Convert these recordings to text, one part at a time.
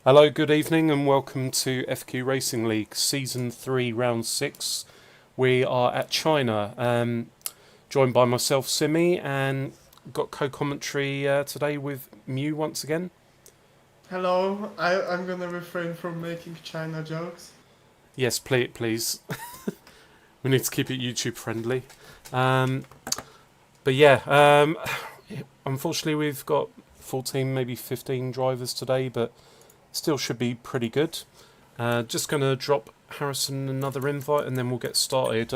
Hello, good evening and welcome to FQ Racing League Season 3 Round 6. We are at China, joined by myself, Simi, and got co-commentary today with Mew once again. Hello, I'm gonna refrain from making China jokes. Yes, please. We need to keep it YouTube friendly. But yeah, unfortunately we've got 14, maybe 15 drivers today, but still should be pretty good. Just going to drop Harrison another invite and then we'll get started.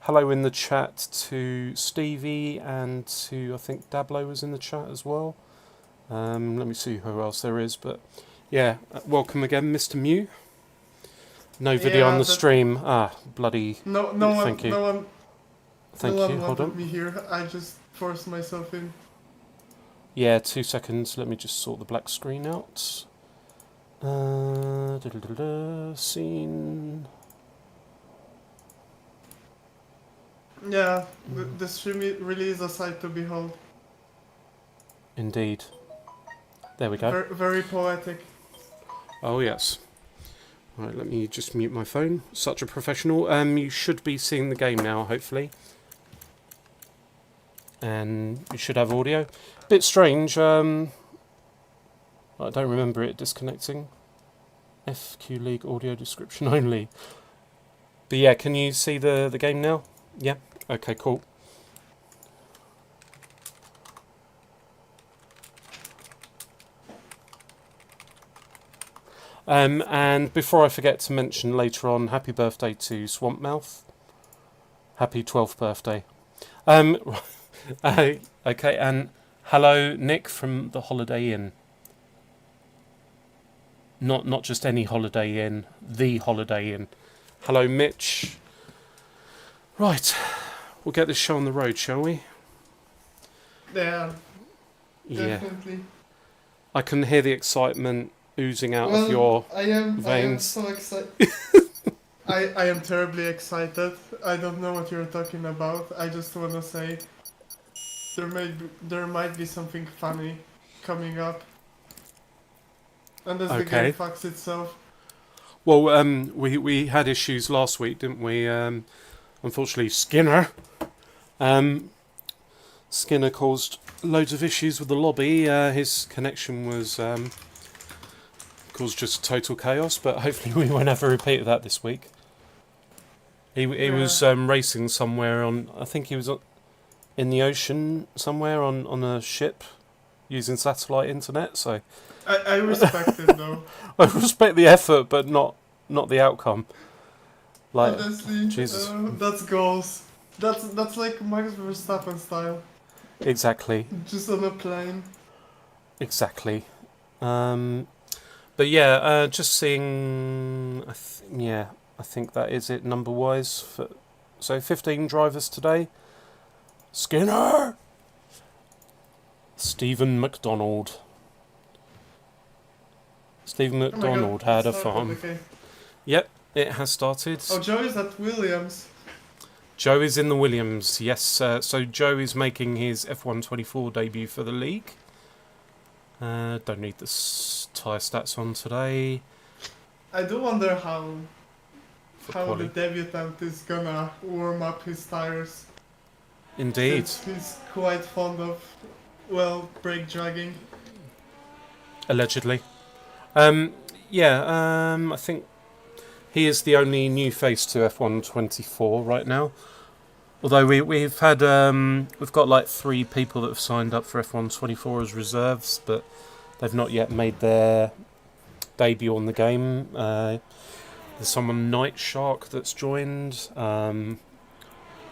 Hello in the chat to Stevie and to, I think Dablo was in the chat as well. Let me see who else there is. But yeah, welcome again, Mr. Mew. No video on the stream. Bloody. No Thank you. Thank you. Hold on. Me here. I just forced myself in. Yeah, 2 seconds. Let me just sort the black screen out. Scene. Yeah, the stream really is a sight to behold. Indeed. There we go. Very poetic. Oh yes. Right, let me just mute my phone. Such a professional. You should be seeing the game now, hopefully. And you should have audio. Bit strange. I don't remember it disconnecting. FQ League audio description only. But yeah, can you see the game now? Yeah? Okay, cool. And before I forget to mention later on, happy birthday to Swampmouth. Happy 12th birthday. Okay, and hello Nick from the Holiday Inn. Not just any Holiday Inn, the Holiday Inn. Hello Mitch. Right, we'll get this show on the road, shall we? Yeah, Yeah. definitely. I can hear the excitement oozing out of your veins. I am so excited. I am terribly excited. I don't know what you're talking about. I just wanna say there might be something funny coming up. And as the game fucks itself. Well, we had issues last week, didn't we? Unfortunately, Skinner caused loads of issues with the lobby. His connection was caused just total chaos, but hopefully we won't have a repeat of that this week. He was racing somewhere on, I think he was in the ocean somewhere on a ship using satellite internet, so... I respect it though. I respect the effort, but not the outcome. Like, honestly, Jesus. that's goals. That's like Max Verstappen style. Exactly. Just on a plane. Exactly. But yeah, just seeing. I think that is it number wise. So 15 drivers today. Skinner. Stephen McDonald. Stephen McDonald had a farm. Yep, it has started. Oh, Joe is at Williams. Joe is in the Williams, yes. So Joe is making his F124 debut for the league. Don't need the tyre stats on today. I do wonder how the debutant is gonna warm up his tyres. Indeed. Since he's quite fond of, well, brake dragging. allegedly. I think he is the only new face to F1 24 right now. Although we've got like 3 people that have signed up for F1 24 as reserves, but they've not yet made their debut on the game. There's someone Night Shark that's joined.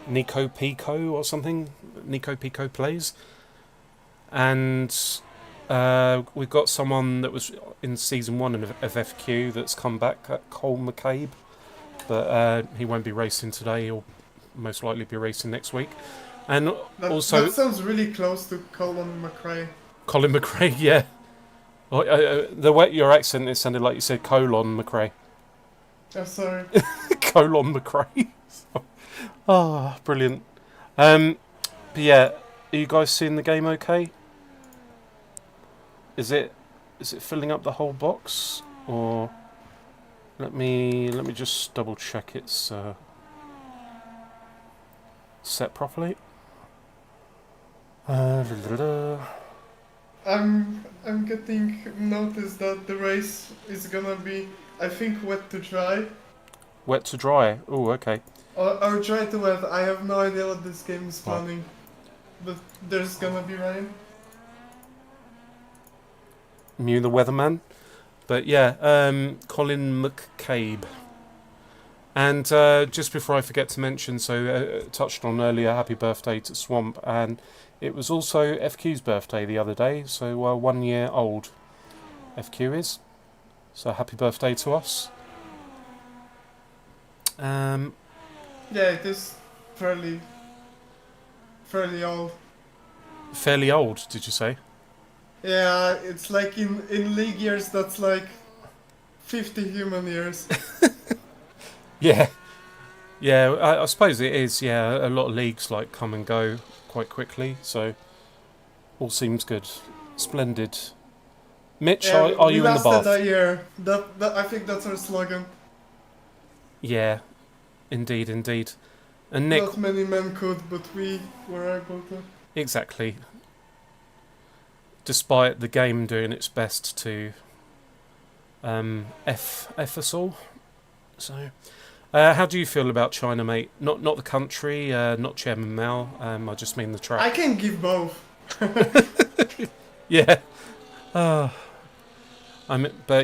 Nico Pico or something. Nico Pico plays, and we've got someone that was in season 1 of FQ that's come back, Cole McCabe, but he won't be racing today. He'll most likely be racing next week. And that sounds really close to Colin McRae. Colin McRae, yeah. The way your accent, it sounded like you said Colon McRae. I'm sorry. Colon McRae. Brilliant. But yeah, are you guys seeing the game okay? Is it filling up the whole box, or let me just double check it's set properly. I'm getting notice that the race is gonna be, I think, wet to dry. Wet to dry. Oh, okay. Or dry to wet. I have no idea what this game is planning, but there's gonna be rain. Mew the weatherman. But yeah, Colin McCabe. And just before I forget to mention, so touched on earlier, happy birthday to Swamp, and it was also FQ's birthday the other day, so 1 year old FQ is. So happy birthday to us. Yeah, it is fairly old. Fairly old, did you say? Yeah, it's like in league years, that's like 50 human years. Yeah. Yeah, I suppose it is, yeah. A lot of leagues like come and go quite quickly, so all seems good. Splendid. Mitch, Yeah, are you in the lasted bath? a year. That I think that's our slogan. Yeah, indeed. And Nick... Not many men could, but we were able to. Exactly. Despite the game doing its best to F us all. So, how do you feel about China, mate? Not the country, not Chairman Mao. I just mean the track. I can give both. Yeah. But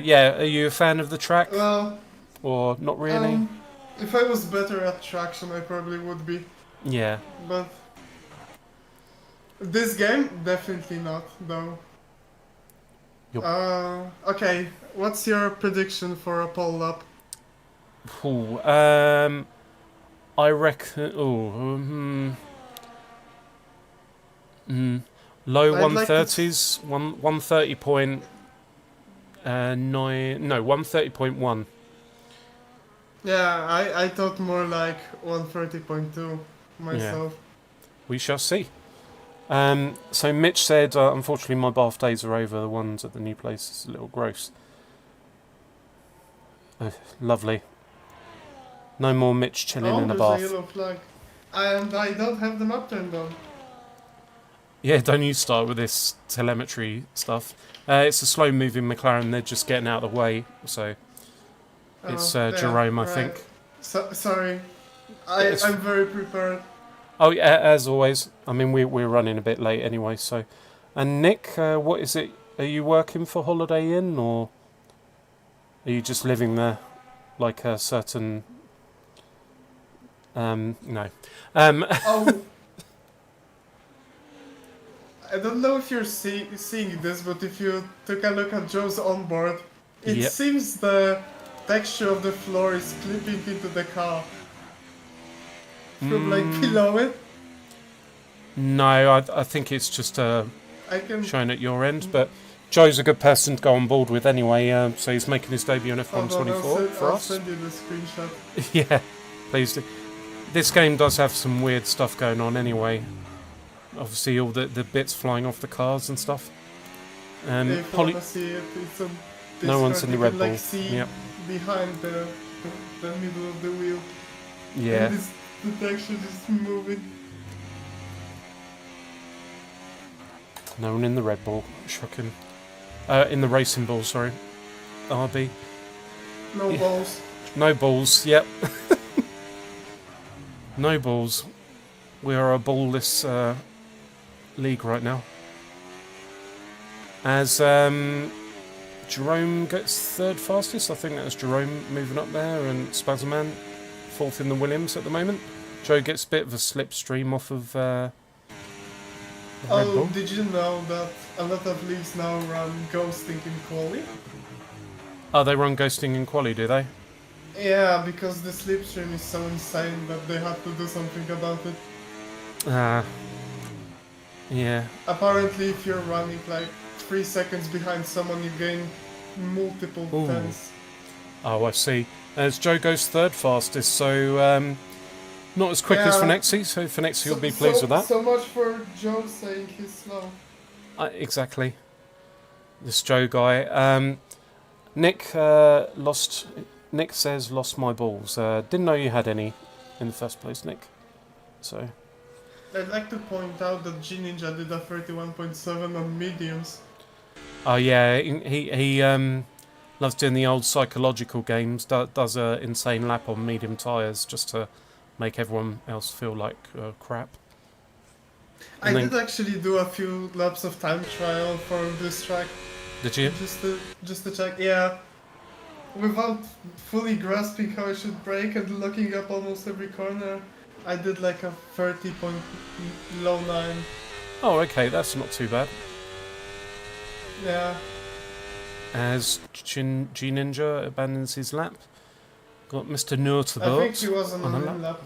yeah, are you a fan of the track? Well, or not really? If I was better at traction, I probably would be. Yeah. But this game, definitely not, though. Okay, what's your prediction for a pole lap? Ooh, I reckon. Low 130s, 130.9. No, 130.1. Yeah, I thought more like 130.2 myself. Yeah. We shall see. So Mitch said, unfortunately my bath days are over. The ones at the new place is a little gross. Lovely. No more Mitch chilling in a bath. There's a yellow flag. And I don't have the map turned on. Yeah, don't you start with this telemetry stuff. It's a slow-moving McLaren. They're just getting out of the way. So it's Jerome, I think. Sorry. I'm very prepared. Oh, yeah, as always. I mean, we're running a bit late anyway. So, and Nick, what is it? Are you working for Holiday Inn, or are you just living there, like a certain? No. Oh. I don't know if you're seeing this, but if you took a look at Joe's onboard, it seems the texture of the floor is clipping into the car. From like below it. No, I think it's just shown at your end, but Joe's a good person to go on board with anyway, so he's making his debut on F1 24 for us. I'll send you the screenshot. Yeah, please do. This game does have some weird stuff going on anyway. Obviously, all the bits flying off the cars and stuff. If you want to see it, it's on no one's in the Red Bull. Like see behind the middle of the wheel. Yeah. And the texture just moving. No one in the Red Bull. Shocking. In the racing ball, sorry. RB. No Yeah. balls. No balls, yep. No balls. We are a ballless league right now. As Jerome gets third fastest, I think that's Jerome moving up there, and Spazman fourth in the Williams at the moment. Joe gets a bit of a slipstream off of Red Bull. Did you know that a lot of leagues now run ghosting in quali? Oh, they run ghosting in quali, do they? Yeah, because the slipstream is so insane that they have to do something about it. Yeah. Apparently, if you're running like 3 seconds behind someone, you gain multiple Ooh. tenths. Oh, I see. As Joe goes third fastest, so not as quick as Yeah. Finexi, so Finexi will be pleased with that. So much for Joe saying he's slow. Exactly. This Joe guy. Nick lost. Nick says lost my balls. Didn't know you had any in the first place, Nick. So. I'd like to point out that G Ninja did a 31.7 on mediums. Oh yeah, he loves doing the old psychological games. Does a insane lap on medium tyres just to make everyone else feel like crap. I did actually do a few laps of time trial for this track. Did you? Just to check, yeah. Without fully grasping how I should brake and looking up almost every corner, I did like a 30.09. Oh, okay, that's not too bad. Yeah. As G Ninja abandons his lap, got Mr. Noor to the I boat. think he was on a lap.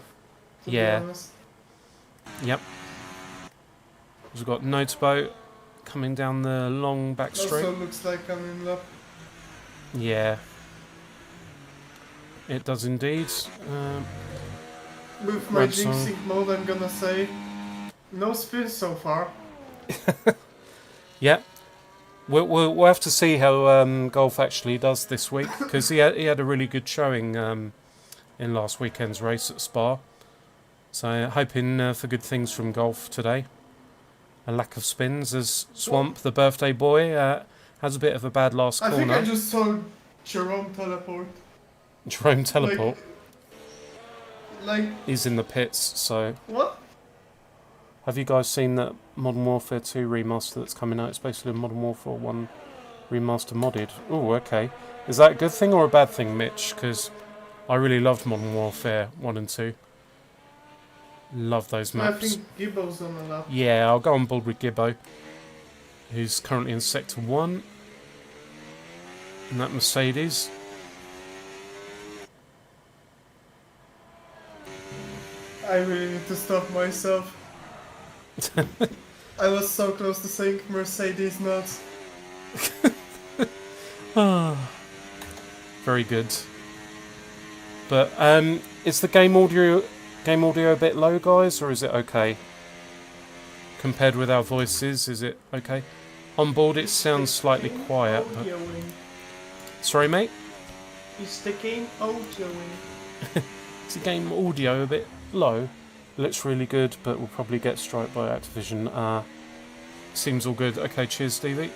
To Yeah. Be honest. Yep. We've got Noteboat coming down the long back straight. Also looks like I'm in lap. Yeah. It does indeed. With my Red song. jinxing mode, I'm gonna say no spins so far. Yep. We'll have to see how Golf actually does this week, because he had a really good showing in last weekend's race at Spa. So hoping for good things from Golf today. A lack of spins as Swamp, the birthday boy, has a bit of a bad last I corner. think I just saw Jerome teleport. Jerome teleport. Like He's in the pits, so... what? Have you guys seen that Modern Warfare 2 remaster that's coming out? It's basically a Modern Warfare 1 remaster modded. Oh, okay. Is that a good thing or a bad thing, Mitch? Because I really loved Modern Warfare 1 and 2. Love those I maps. think Gibbo's on the lap. Yeah, I'll go on board with Gibbo, who's currently in Sector 1. And that Mercedes. I really need to stop myself. I was so close to saying Mercedes nuts. Very good. But is the game audio a bit low, guys, or is it okay? Compared with our voices, is it okay? On board it sounds slightly quiet, but... Sorry, mate? Is the game audioing? Is the game audio a bit low? It looks really good, but we'll probably get striked by Activision. Seems all good. Okay, cheers, Stevie.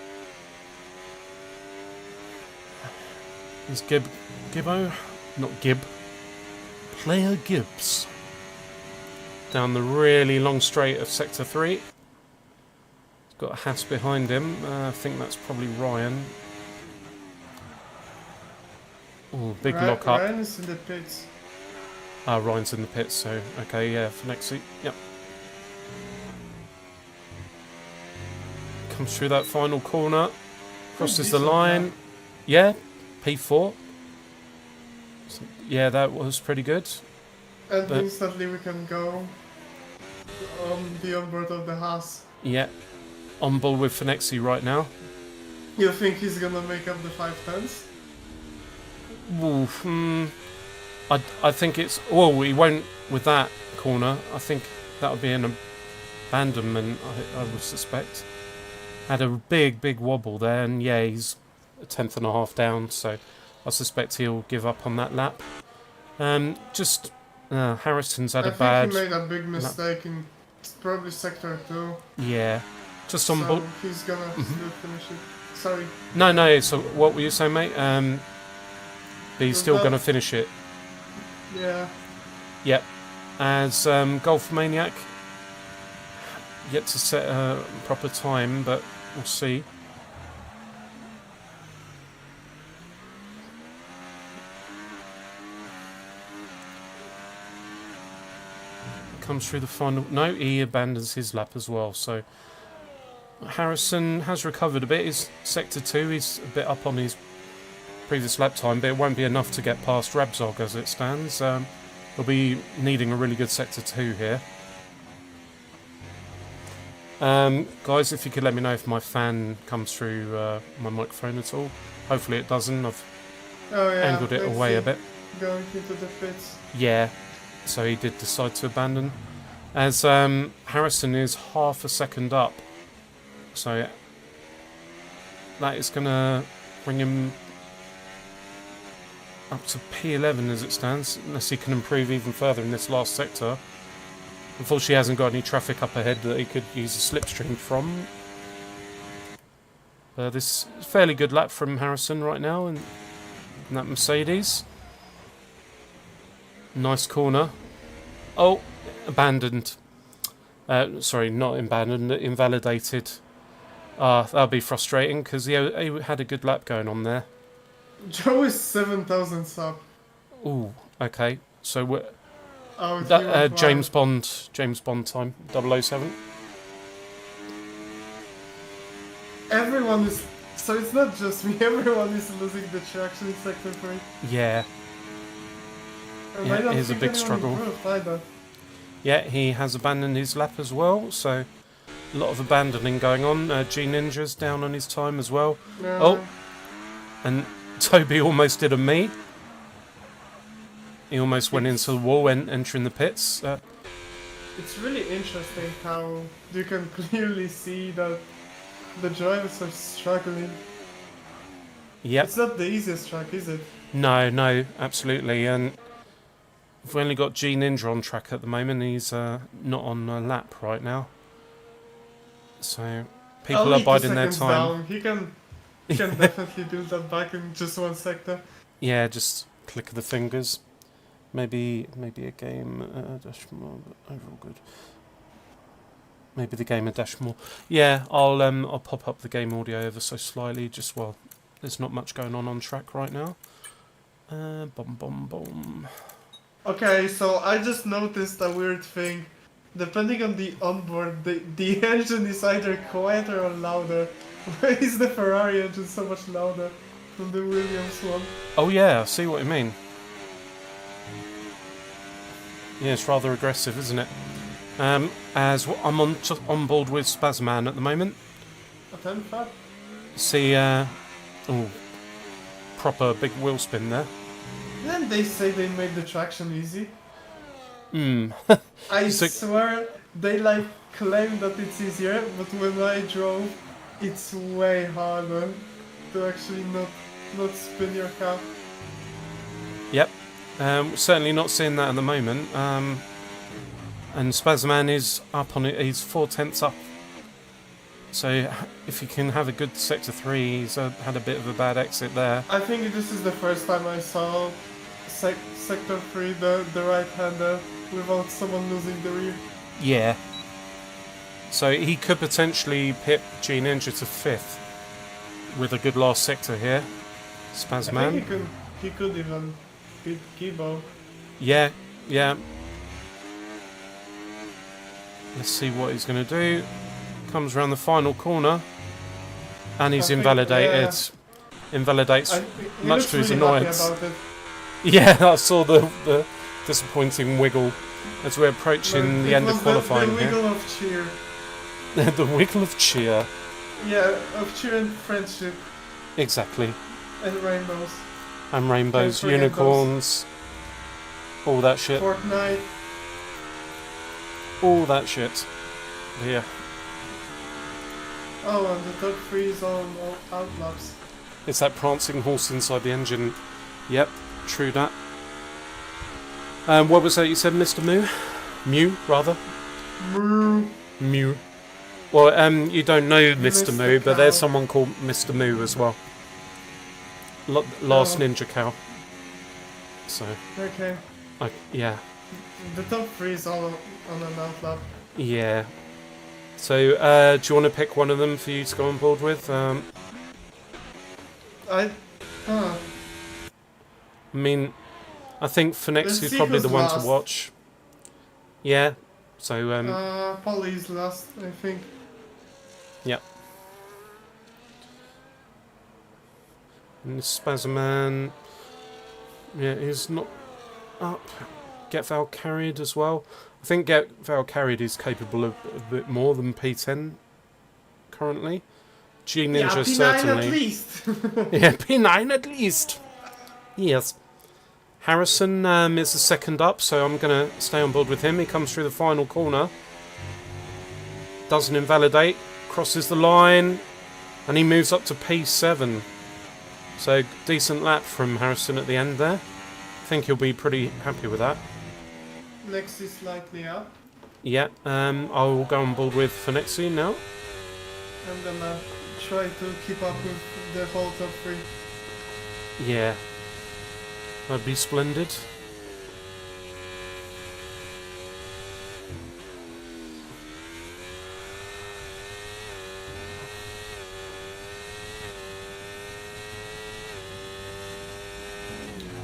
Is Gibbo? Not Gib. Player Gibbs. Down the really long straight of Sector 3. He's got a Haas behind him. I think that's probably Ryan. Oh, big lock up. Ryan is in the pits. Ryan's in the pits, so okay, yeah, for next seat. Yep. Comes through that final corner. Crosses the line. Yeah, P4. So, yeah, that was pretty good. And instantly we can go on the onboard of the Haas. Yeah. On ball with Finexi right now. You think he's gonna make up the 5 tenths? Oof, I think it's... Oh, he won't with that corner. I think that would be an abandonment, I would suspect. Had a big wobble there, and yeah, he's a tenth and a half down, so I suspect he'll give up on that lap. Harrison's had a bad... I think he made a big mistake in probably Sector 2. Yeah. Just on so board. he's gonna still finish it. Sorry. No. So what were you saying, mate? But he's still that- going to finish it. Yeah. Yep. As Golf Maniac, yet to set a proper time, but we'll see. Comes through the final. No, he abandons his lap as well. So Harrison has recovered a bit. He's sector 2. He's a bit up on his previous lap time, but it won't be enough to get past Rabzog as it stands. He'll be needing a really good sector 2 here. Guys, if you could let me know if my fan comes through my microphone at all. Hopefully it doesn't. I've angled it away a bit. Going into the pits. Yeah, so he did decide to abandon. As Harrison is half a second up. So that is going to bring him up to P11 as it stands, unless he can improve even further in this last sector. Unfortunately, he hasn't got any traffic up ahead that he could use a slipstream from. This is a fairly good lap from Harrison right now in that Mercedes. Nice corner. Oh, abandoned. Sorry, not abandoned, invalidated. That'll be frustrating because he had a good lap going on there. Joe is 7,000 sub. Ooh, okay. So we're James. James Bond time, 007. Everyone is. So it's not just me, everyone is losing the traction in sector 3. Yeah. And Yeah, I don't it is a think big anyone struggle. improved either. Yeah, he has abandoned his lap as well, so a lot of abandoning going on. G Ninja's down on his time as well. No. Oh, and Toby almost did a me. He almost went into the wall and entering the pits. It's really interesting how you can clearly see that the drivers are struggling. Yep. It's not the easiest track, is it? No, absolutely. And we've only got G Ninja on track at the moment. He's not on a lap right now. So people are Only 2 biding their seconds time. Down. He can definitely build that back in just one sector. Yeah, just click of the fingers. Maybe a game dash more, but overall good. Maybe the game a dash more. Yeah, I'll pop up the game audio ever so slightly. Just while there's not much going on track right now. Boom. Okay, so I just noticed a weird thing. Depending on the onboard, the engine is either quieter or louder. Why is the Ferrari engine so much louder than the Williams one? Oh yeah, I see what you mean. Yeah, it's rather aggressive, isn't it? As I'm on board with Spazman at the moment. A 10 fat? See, proper big wheel spin there. Didn't they say they made the traction easy? I So- swear they claim that it's easier, but when I drove, it's way harder to actually not spin your car. Yep. Certainly not seeing that at the moment. And Spazman is up on it. He's 4/10 up. So if you can have a good sector 3, he's had a bit of a bad exit there. I think this is the first time I saw sector 3, the right-hander, without someone losing the rear. Yeah. So he could potentially pip G Ninja to 5th with a good last sector here. I Spazman. think he could even beat Kibo. Yeah. Let's see what he's going to do. Comes around the final corner. And he's I think, invalidated. Invalidates He much looks to his really happy annoyance. about it. Yeah, I saw the disappointing wiggle as we're approaching the It end of was qualifying the here. wiggle of cheer. The wiggle of cheer. Yeah, of cheer and friendship Exactly. and rainbows. And rainbows, Can't forget unicorns, all that shit. Fortnite. All that shit. Yeah. Oh, and the top 3 is on all outlaps. It's that prancing horse inside the engine. Yep, true that. What was that you said, Mr. Mew? Mew, rather? Moo. Mew. Well, you don't know Mr. Mr. Moo, but there's Cow. someone called Mr. Moo as well. Last Oh. Ninja Cow. So, Okay. yeah. The top 3 is all on an outlap. Yeah. So, do you want to pick one of them for you to go on board with? I mean, I think Phoenix Let's is see probably the who's one last. to watch. Yeah. So, Polly's last, I think. and Spazman, yeah, is not up. Get Val carried as well. I think Get Val carried is capable of a bit more than P10 currently. G Ninja yeah, P9 certainly. at least. Yeah, P9 at least. Yes. Harrison is the second up, so I'm going to stay on board with him. He comes through the final corner. Doesn't invalidate. Crosses the line. And he moves up to P7. So, decent lap from Harrison at the end there. I think he'll be pretty happy with that. Next is slightly up. Yeah, I will go on board with Phoenixy now. I'm gonna try to keep up with the whole top 3. Yeah. That'd be splendid.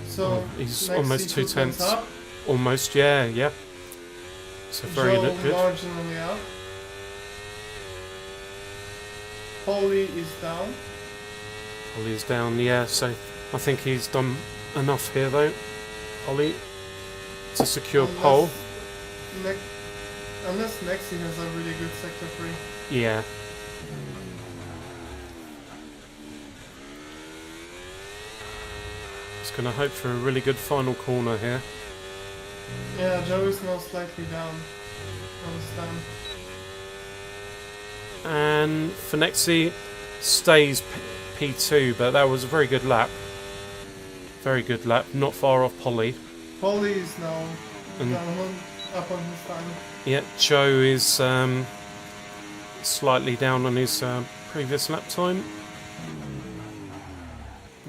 So He's next almost sequence 2/10. up. Almost, yeah. So very Joe good. marginally up. Polly is down. Ollie's down, yeah, so I think he's done enough here though. Ollie to secure pole. Unless Nexi has a really good sector 3. Yeah. Just gonna hope for a really good final corner here. Yeah, Joe is now slightly down on the stand. And Phoenixy stays P2, but that was a very good lap. Very good lap, not far off Polly. Polly is now And up on his time. yeah, Joe is slightly down on his previous lap time.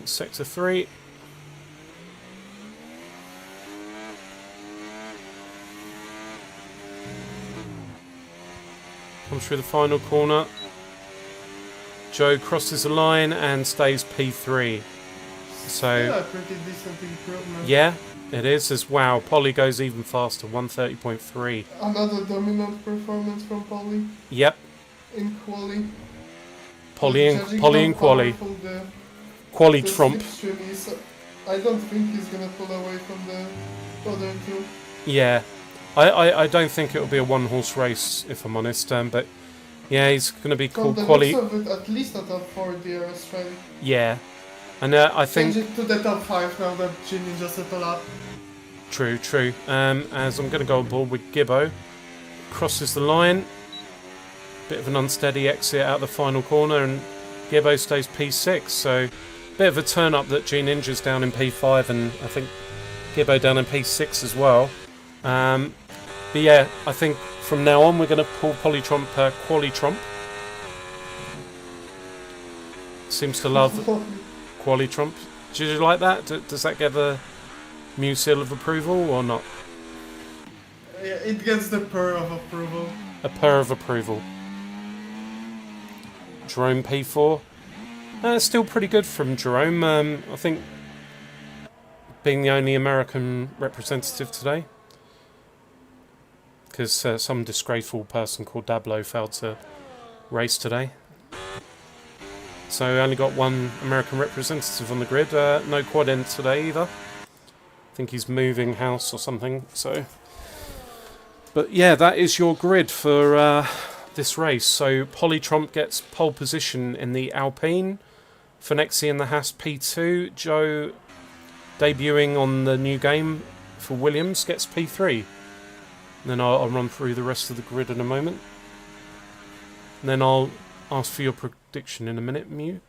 Sector 3. Comes through the final corner. Joe crosses the line and stays P3. So Yeah, pretty decent improvement. yeah, it is. As wow, Polly goes even faster, 130.3. Another dominant performance from Polly Yep, in quali. Polly Judging and how Quali. powerful Quali the Trump. slipstream is, I don't think he's gonna pull away from the other two. Yeah, I don't think it'll be a one-horse race, if I'm honest. But yeah, he's going to be From called the Quali. looks of it, at least a top 4 DRS trail. Yeah, and I think Change it to the top 5 now that Ginny just settled up. true. As I'm going to go on board with Gibbo, crosses the line. Bit of an unsteady exit out the final corner, and Gibbo stays P6. So, bit of a turn up that G Ninja's down in P5, and I think Gibbo down in P6 as well. But yeah, I think from now on we're going to pull Polytrump, Quali Trump. Seems to love Quali Trump. Did you like that? Does that get the Mew seal of approval or not? Yeah, it gets the purr of approval. A purr of approval. Jerome P4. Still pretty good from Jerome. I think being the only American representative today. Because some disgraceful person called Dablo failed to race today. So we only got one American representative on the grid. No quad end today either. I think he's moving house or something. So, but yeah, that is your grid for this race. So Polytrump gets pole position in the Alpine. Phoenixy in the Haas P2. Joe, debuting on the new game for Williams, gets P3. And then I'll run through the rest of the grid in a moment. And then I'll ask for your prediction in a minute, Mew.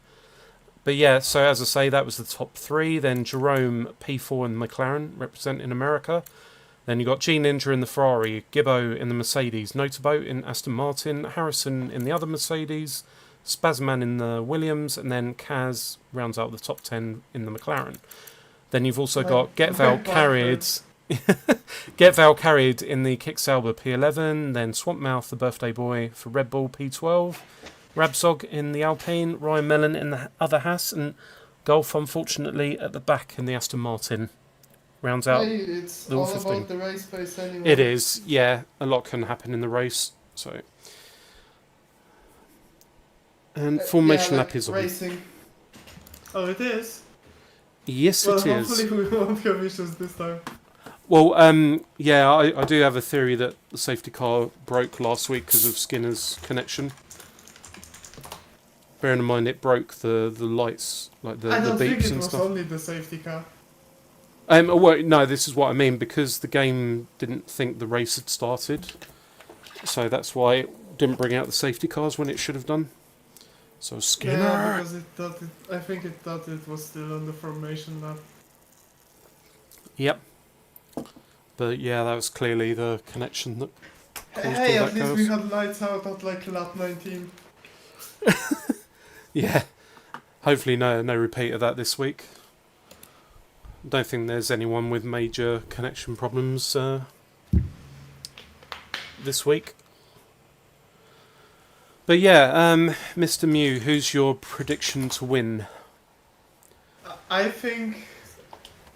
But yeah, so as I say, that was the top 3. Then Jerome, P4 and McLaren representing America. Then you got G Ninja in the Ferrari, Gibbo in the Mercedes, Notabo in Aston Martin, Harrison in the other Mercedes, Spazman in the Williams, and then Kaz rounds out the top 10 in the McLaren. Then you've also got Get Val carried in the Kick Sauber P11, then Swampmouth, the birthday boy, for Red Bull P12, Rabsog in the Alpine, Ryan Mellon in the other Haas, and Golf, unfortunately, at the back in the Aston Martin. Rounds out It's the all 15. about the race pace anyway. It is, yeah. A lot can happen in the race, so. And formation lap is on. Racing. Oh, it is? Yes, Well, it is. hopefully we won't have issues this time. Well, yeah, I do have a theory that the safety car broke last week because of Skinner's connection. Bearing in mind it broke the lights, like the I don't think beeps it and was stuff. only the safety car. Well, no, this is what I mean, because the game didn't think the race had started. So that's why it didn't bring out the safety cars when it should have done. So Skinner... Yeah, because I think it thought it was still on the formation lap. Yep. But yeah, that was clearly the connection that caused Hey, all at that least chaos. we had lights out at like lap 19. Yeah. Hopefully no repeat of that this week. Don't think there's anyone with major connection problems this week. But yeah, Mr. Mew, who's your prediction to win? I think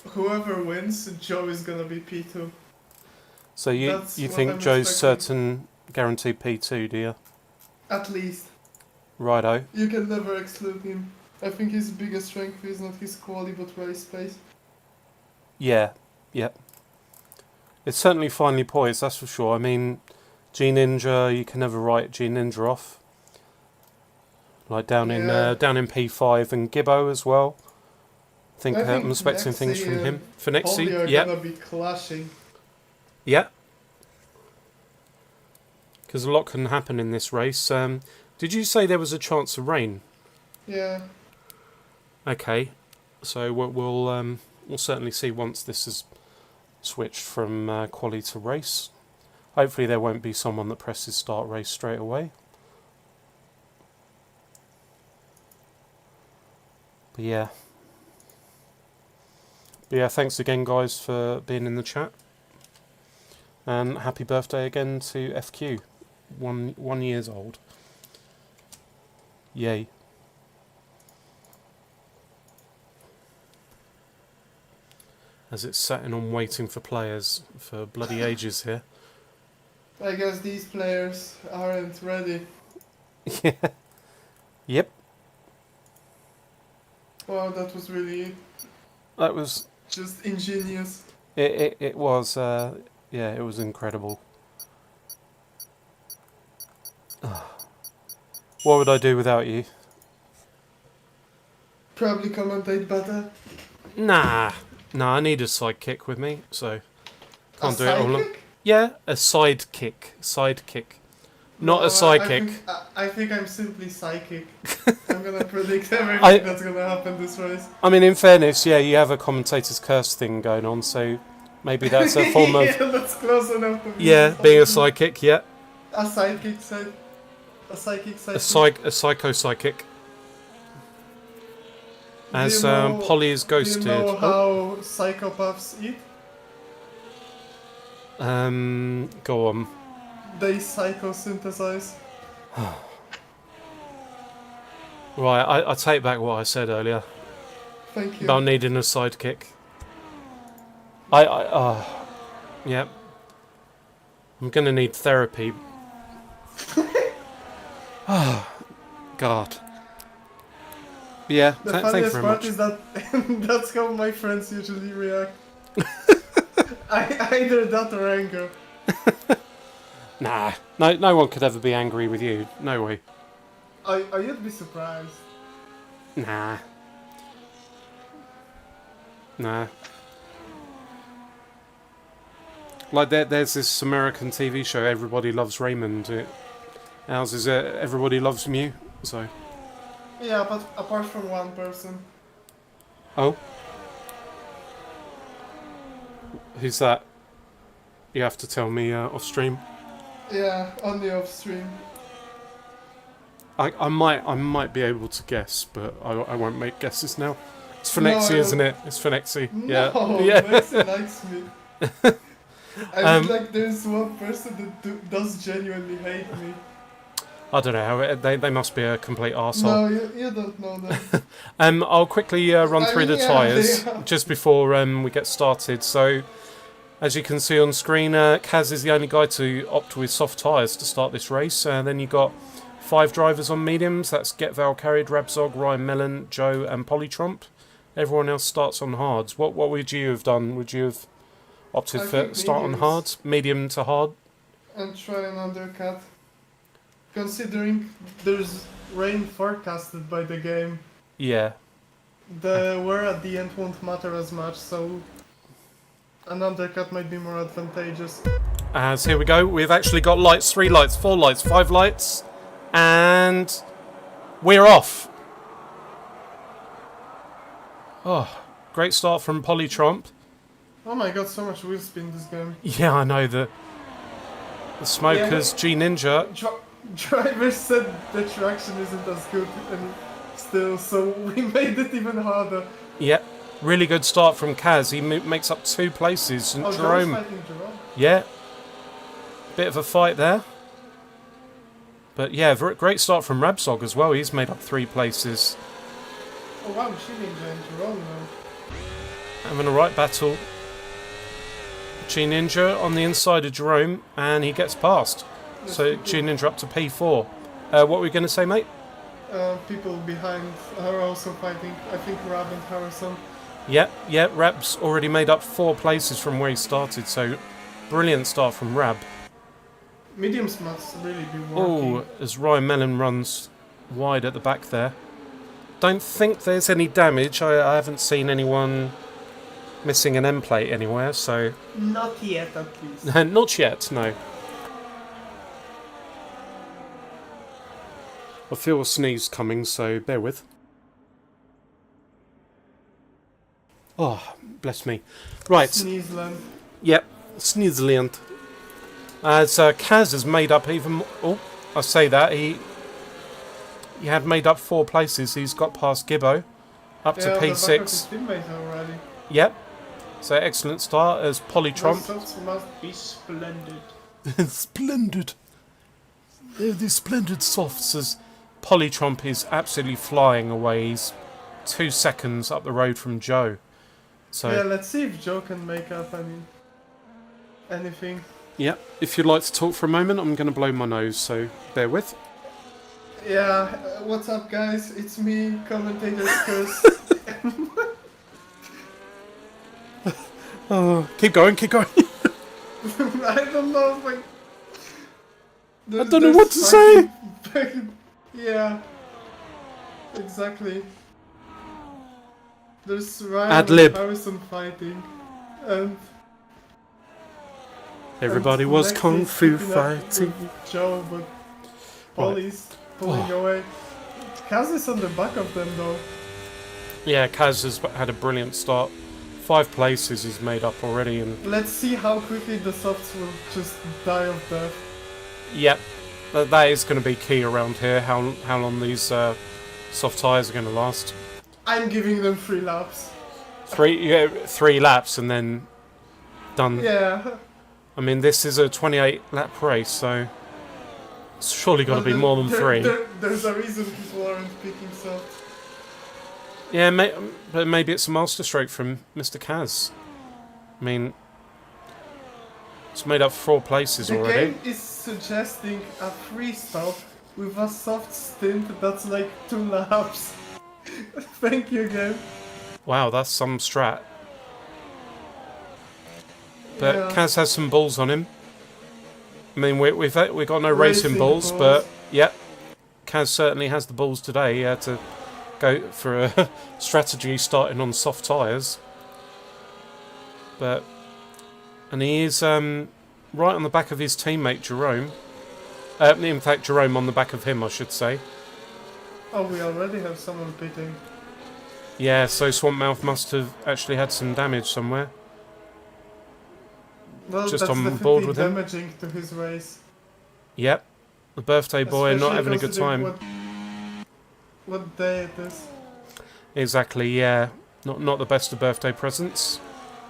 whoever wins, Joe is gonna be P2. So you That's what think I'm Joe's expecting. certain guaranteed P2, do you? At least. Righto. You can never exclude him. I think his biggest strength is not his quality but race pace. Yeah, yep. It's certainly finely poised, that's for sure. I mean, G Ninja, you can never write G Ninja off. Like down in P5, and Gibbo as well. I think I'm expecting things from him. For next Polly are yep. gonna be clashing. Yeah. Because a lot can happen in this race. Did you say there was a chance of rain? Yeah. Okay. So we'll certainly see once this is switched from quali to race. Hopefully there won't be someone that presses start race straight away. But yeah. Thanks again guys for being in the chat. And happy birthday again to FQ. 1 years old. Yay. As it's sitting on waiting for players for bloody ages here. I guess these players aren't ready. Yeah. Yep. Wow, that was really That was... just ingenious. It was... yeah, it was incredible. What would I do without you? Probably commentate better. Nah, I need a sidekick with me, so can't do it all. Sidekick? Yeah, a sidekick, not a sidekick. I think I'm simply psychic. I'm gonna predict everything that's gonna happen this race. I mean, in fairness, yeah, you have a commentator's curse thing going on, so maybe that's a form of Yeah, that's close enough to be being a psychic. Yeah, a sidekick side. A psychic side. a psycho psychic. As Polly is ghosted. Do you know how psychopaths eat? Go on. They psychosynthesize. Right, I take back what I said earlier Thank you. about needing a sidekick. Yeah. I'm gonna need therapy. Oh, God. Yeah, The thank you funniest very part much. is that that's how my friends usually react. Either that or anger. Nah, no one could ever be angry with you. No way. You'd be surprised. Nah. Like there's this American TV show, Everybody Loves Raymond. Ours is Everybody Loves Mew. So. Yeah, but apart from one person. Oh. Who's that? You have to tell me off stream. Yeah, only off stream. I might be able to guess, but I won't make guesses now. It's for No, Nexi, isn't it? It's for Nexi. Yeah. No, Yeah. Nexi likes me. I feel like there's one person that does genuinely hate me. I don't know. They must be a complete arsehole. No, you don't know that. I'll quickly run I through mean, the yeah, tyres they are. just before we get started. So, as you can see on screen, Kaz is the only guy to opt with soft tyres to start this race. Then you got 5 drivers on mediums. That's Getval carried, Rabzog, Ryan Mellon, Joe, and Polytromp. Everyone else starts on hards. What would you have done? Would you have opted I for think start on mediums. hards, medium to hard? And try an undercut. Considering there's rain forecasted by the game, Yeah. the wear at the end won't matter as much, so an undercut might be more advantageous. As here we go. We've actually got lights, 3 lights, 4 lights, 5 lights, and we're off. Oh, great start from Polytromp. Oh my god, so much wheel spin this game. Yeah, I know the smokers, G Ninja. Drivers said the traction isn't as good and still, so we made it even harder. Yeah, really good start from Kaz. He makes up 2 places. And Oh, Jerome, Joe's fighting Jerome. yeah, bit of a fight there. But yeah, great start from Rabzog as well. He's made up 3 places. Oh wow, Ninja and Jerome now. Having a right battle. G Ninja on the inside of Jerome, and he gets past. So G Ninja up to P4. What were we going to say, mate? People behind are also fighting. I think Rab and Harrison. Yeah, Rab's already made up 4 places from where he started, so brilliant start from Rab. Mediums must really be working. Oh, as Ryan Mellon runs wide at the back there. Don't think there's any damage. I haven't seen anyone missing an end plate anywhere, so... Not yet, at least. Not yet, no. I feel a sneeze coming, so bear with. Oh, bless me. Right. Sneezeland. Yep, Sneezeland. As Kaz has made up even more... Oh, I say that. He had made up 4 places. He's got past Gibbo. Up to Yeah, on the back of his P6. teammate already. Yep. So excellent start as Polytromp. Those must be splendid. Splendid. They're the splendid softs as Polytromp is absolutely flying away. He's 2 seconds up the road from Joe. So Yeah, let's see if Joe can make up anything. yeah, if you'd like to talk for a moment, I'm going to blow my nose, so bear with. Yeah, what's up guys? It's me, commentator Chris. Oh, keep going. I don't know if I don't know what to say. Yeah, exactly. There's Ryan Ad-lib. and Harrison fighting, and Everybody and was Lexi kung fu keeping up fighting. with Joe, but Polly's pulling away. Kaz is on the back of them though. Yeah, Kaz has had a brilliant start. 5 places he's made up already, and Let's see how quickly the softs will just die of death. yep, that is going to be key around here. How long these soft tyres are going to last? I'm giving them 3 laps. 3 laps and then done. Yeah. I mean, this is a 28 lap race, so it's surely got to be more than 3. There's a reason people aren't picking softs. Yeah, but maybe it's a master stroke from Mr. Kaz. I mean, it's made up 4 places The already. game is suggesting a free stop with a soft stint that's like 2 laps. Thank you, game. Wow, that's some strat. But Yeah. Kaz has some balls on him. I mean, we've got no racing Racing balls, balls. but yeah, Kaz certainly has the balls today. He had to go for a strategy starting on soft tyres. And he is right on the back of his teammate Jerome. In fact, Jerome on the back of him, I should say. Oh, we already have someone pitting. Yeah, so Swampmouth must have actually had some damage somewhere. Well, just that's on definitely board with him. damaging to his race. Yep, the birthday boy not Especially having a good considering time. What day it is. Exactly, yeah. Not the best of birthday presents.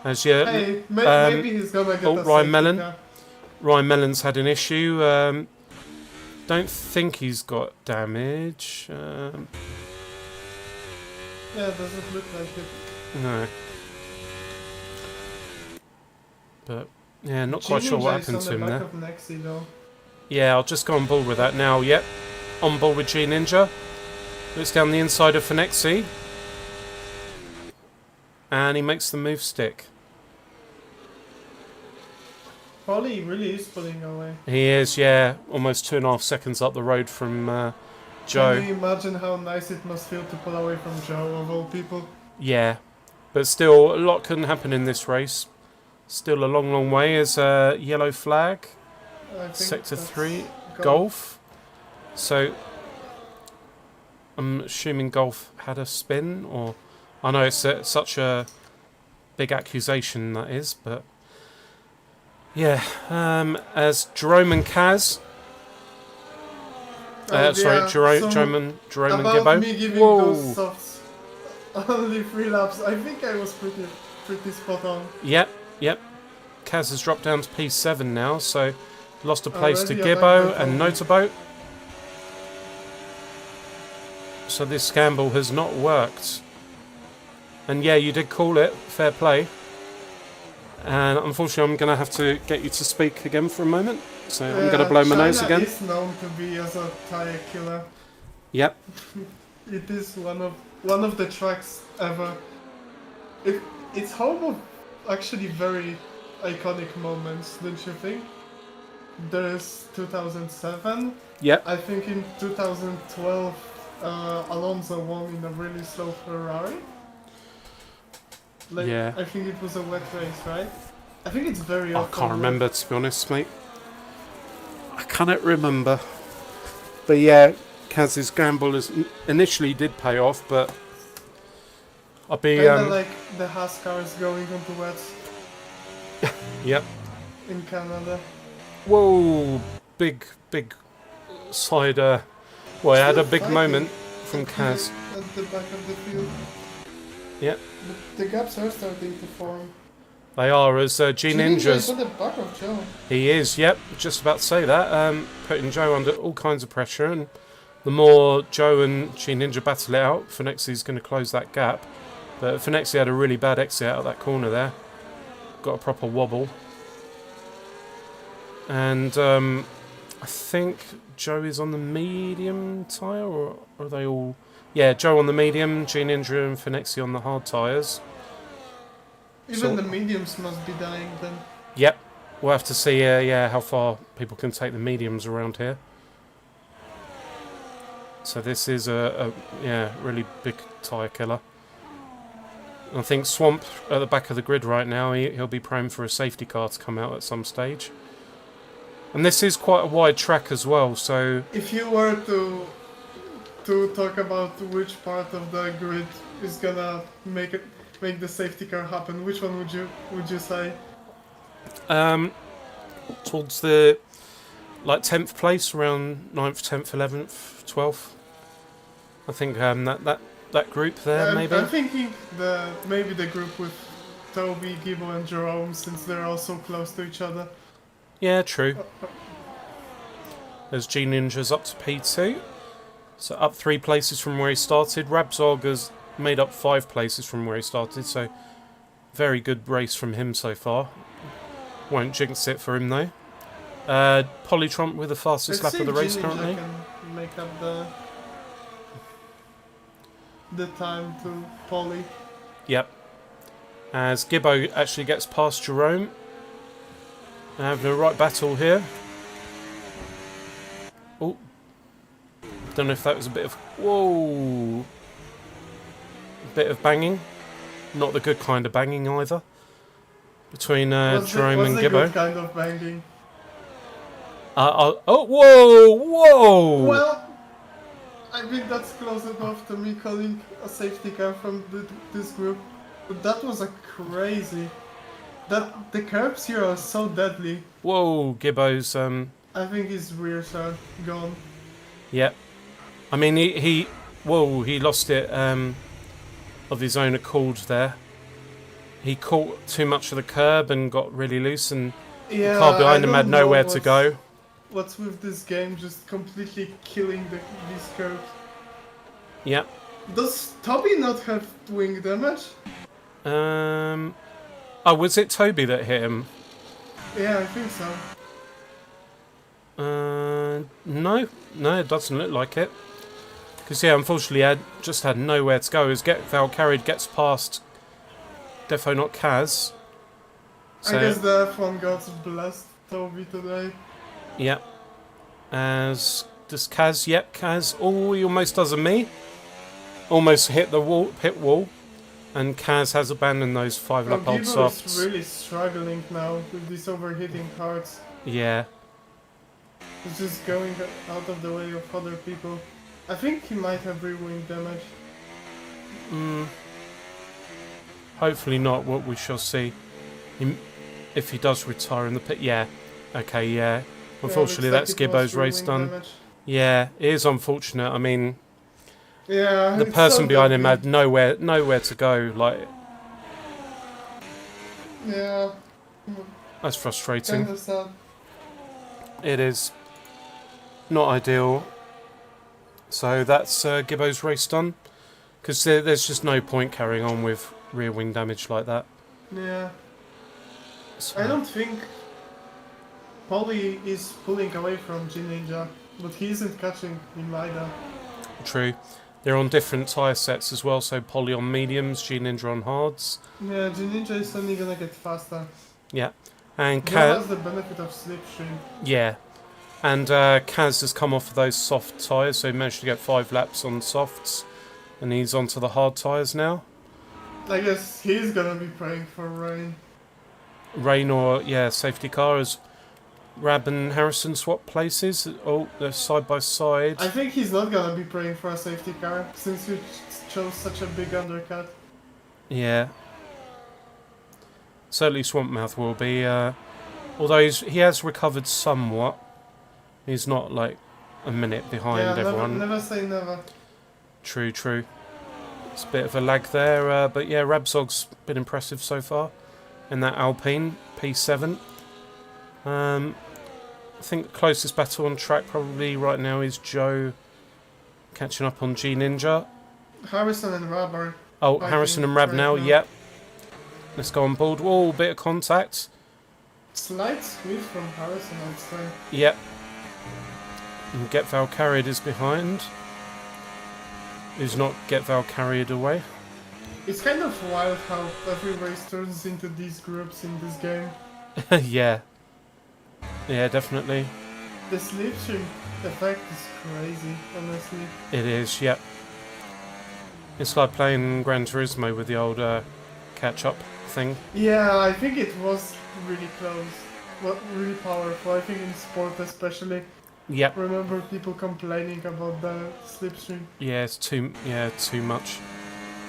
As yet. Hey, maybe he's gonna get a Ryan safety Mellon. car. Ryan Mellon's had an issue. Don't think he's got damage. Yeah, doesn't look like it. No. But, yeah, not quite sure what happened to him there. Of Nexi, though. Yeah, I'll just go on board with that now. Yep, on board with G Ninja. Looks down the inside of Finexi. And he makes the move stick. Polly really is pulling away. He is, yeah. Almost 2.5 seconds up the road from Joe. Can you imagine how nice it must feel to pull away from Joe, of all people? Yeah. But still, a lot can happen in this race. Still a long, long way. Is a yellow flag. I think Sector that's 3. Golf. So, I'm assuming Golf had a spin, or... I know it's such a big accusation, that is, but... Yeah, as Jerome and Kaz... sorry, Jerome and about Gibbo. Me giving Whoa. those softs only 3 laps, I think I was pretty spot on. Yep. Kaz has dropped down to P7 now, so lost a place to Already Gibbo and above Notaboat. So this gamble has not worked. And yeah, you did call it. Fair play. And unfortunately, I'm going to have to get you to speak again for a moment. So I'm going to blow my nose again. China is known to be as a tire killer. Yep. It is one of the tracks ever. It's home of actually very iconic moments, don't you think? There's 2007. Yep. I think in 2012, Alonso won in a really slow Ferrari. Yeah. I think it was a wet race, right? I think it's very I often can't remember, to be honest, mate. I cannot remember. But yeah, Kaz's gamble initially did pay off, but I'll be... Kinda like the Haas cars going onto wets Yep. in Canada. Whoa! Big side... well, I had a big moment from Kaz. At the back of the field. Yep. The gaps are starting to form. They are, as G Ninja's... at the back of Joe. He is, yep. Just about to say that. Putting Joe under all kinds of pressure, and the more Joe and G Ninja battle it out, Finexi's going to close that gap. But Finexi had a really bad exit out of that corner there. Got a proper wobble. And I think Joe is on the medium tyre, or are they all... Yeah, Joe on the medium, G Ninja and Finexi on the hard tyres. Even the mediums must be dying then. Yep. We'll have to see how far people can take the mediums around here. So this is a really big tyre killer. I think Swamp at the back of the grid right now, he'll be praying for a safety car to come out at some stage. And this is quite a wide track as well, so... If you were to talk about which part of the grid is gonna make the safety car happen, which one would you say? Towards the 10th place, around 9th, 10th, 11th, 12th. I think that group there, maybe. I'm thinking maybe the group with Toby, Gibbo, and Jerome, since they're all so close to each other. Yeah, true. There's G Ninja's up to P2. So up 3 places from where he started. Rabzog has made up 5 places from where he started, so very good race from him so far. Won't jinx it for him though. Polytron with the fastest lap of the race currently. Can make up the time to Polly. Yep. As Gibbo actually gets past Jerome. Having a right battle here. Oh. Don't know if that was a bit of... Whoa! A bit of banging. Not the good kind of banging either. Between Jerome and Gibbo. Good kind of banging. Oh, whoa! Whoa! Well, I think that's close enough to me calling a safety car from this group. But that was a crazy The curbs here are so deadly. Whoa, Gibbo's, I think his rears are gone. yeah. I mean, whoa, he lost it, of his own accord there. He caught too much of the curb and got really loose, and Yeah, the car behind I him had don't know nowhere to go. What's with this game just completely killing these curbs? Yep. Does Toby not have wing damage? Oh, was it Toby that hit him? Yeah, I think so. No, it doesn't look like it. Because yeah, unfortunately, I just had nowhere to go. As Valkyrie gets past Defo, not Kaz. So, I guess the F1 gods blessed Toby today. Yep. As does Kaz? Yep, Kaz. Oh, he almost does a me. Almost hit the pit wall. And Kaz has abandoned those 5-lap old Gibbo softs. is really struggling now with these overheating cards. Yeah. He's just going out of the way of other people. I think he might have rear-wing damage. Hopefully not. What we shall see. If he does retire in the pit, yeah. Okay, yeah. Unfortunately, Yeah, that's looks like it was Gibbo's race rear-wing done. damage. Yeah, it is unfortunate. I mean, Yeah, the it's person so behind him deadly. had nowhere to go. Like, Yeah, that's frustrating. kind of sad. It is not ideal. So that's Gibbo's race done. Because there's just no point carrying on with rear wing damage like that. Yeah, So, I don't think Polly is pulling away from G Ninja, but he isn't catching him either. true. They're on different tyre sets as well. So Polly on mediums, G Ninja on hards. Yeah, G Ninja is only gonna get faster. Yeah. And Joe Kaz, has the benefit of slipstream. yeah. And Kaz has come off of those soft tyres, so he managed to get 5 laps on softs. And he's onto the hard tyres now. I guess he's gonna be praying for rain. Rain or, yeah, safety car as Rab and Harrison swap places. Oh, they're side by side. I think he's not gonna be praying for a safety car, since you chose such a big undercut. Yeah. Certainly Swampmouth will be. Although he has recovered somewhat. He's not like a minute behind everyone. Never say never. True. It's a bit of a lag there. But yeah, Rabzog's been impressive so far in that Alpine P7. I think the closest battle on track probably right now is Joe catching up on G Ninja. Harrison and Rab are Oh, fighting Harrison and Rab right now, now. yep. Let's go on board. Oh, bit of contact. slight squeeze from Harrison, I'd say. Yep. And Get Valkyried is behind. Who's not Get Valkyried away. It's kind of wild how every race turns into these groups in this game. Yeah. Yeah, definitely. The slipstream effect is crazy, honestly. It is, yep. It's like playing Gran Turismo with the old catch-up thing. Yeah, I think it was really close. Well, really powerful, I think in sport especially. Yep. Remember people complaining about the slipstream. Yeah, it's too much.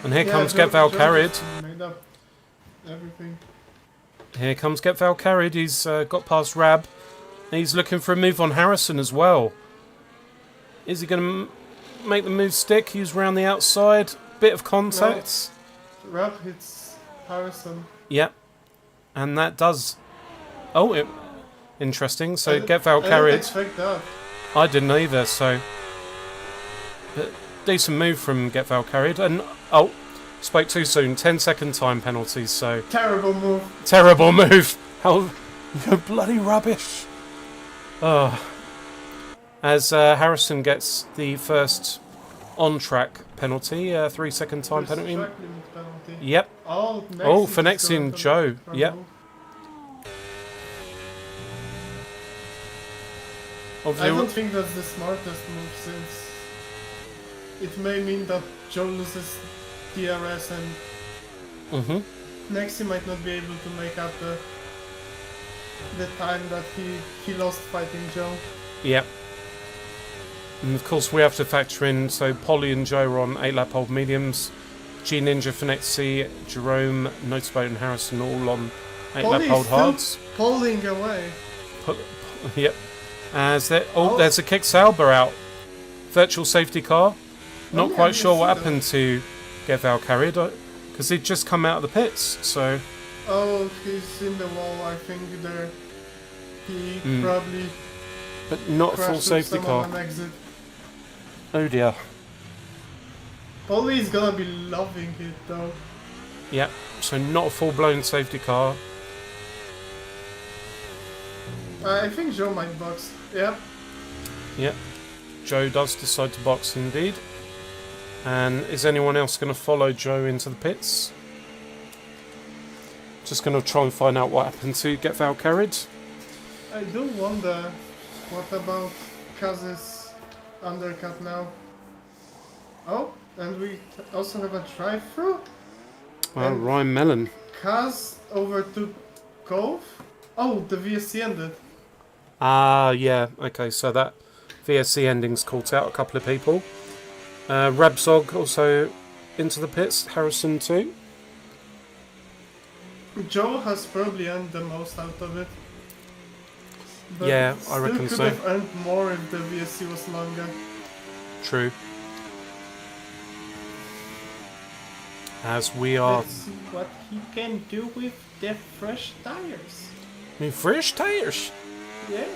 And here comes Joe- Get Joe Valkyried. just made up everything. Here comes Get Valkyried. He's got past Rab. He's looking for a move on Harrison as well. Is he going to make the move stick? He's round the outside. Bit of contact. Rab hits Harrison. Yep. And that does... Oh, interesting. So Get I didn't Valkyried. expect that. I didn't either, so... But decent move from Get Valkyried. And, oh, spoke too soon. 10-second time penalties, so... Terrible move. Terrible move. How... You're bloody rubbish. Oh. As Harrison gets the first on-track penalty, 3-second time First penalty. track limit penalty. Yep. Oh, Oh, for Nexian Joe. Yep. I don't Obviously, think that's the smartest move, since it may mean that Joe loses DRS and Nexi might not be able to make up the time that he lost fighting Joe. Yep. And of course, we have to factor in, so Polly and Joe are on 8-lap old mediums. G Ninja, Finexi, Jerome, Notabone and Harrison all on 8-lap Polly hold is still hards. pulling away. Yep. As there's a kick Sauber out. Virtual safety car. Not yeah, quite sure I what see happened to get Val carried, because he'd just come out of the pits. So Oh, he's in the wall, I think there. He probably but not a full crashed with safety someone car. on exit. Oh dear. Polly is gonna be loving it though. Yep. So not a full-blown safety car. I think Joe might box. Yep. Yep. Joe does decide to box indeed. And is anyone else going to follow Joe into the pits? Just going to try and find out what happened to get Val carried. I do wonder what about Kaz's undercut now. Oh, and we also have a drive-through. Well, And Ryan Mellon. Kaz overtook Cove. Oh, the VSC ended. Ah, yeah. Okay, so that VSC ending's caught out a couple of people. Rabsog also into the pits. Harrison too. Joe has probably earned the most out of it. But Yeah, I reckon still so. could have earned more if the VSC was longer. True. As we are... Let's see what he can do with the fresh tires. Fresh tires. Yes.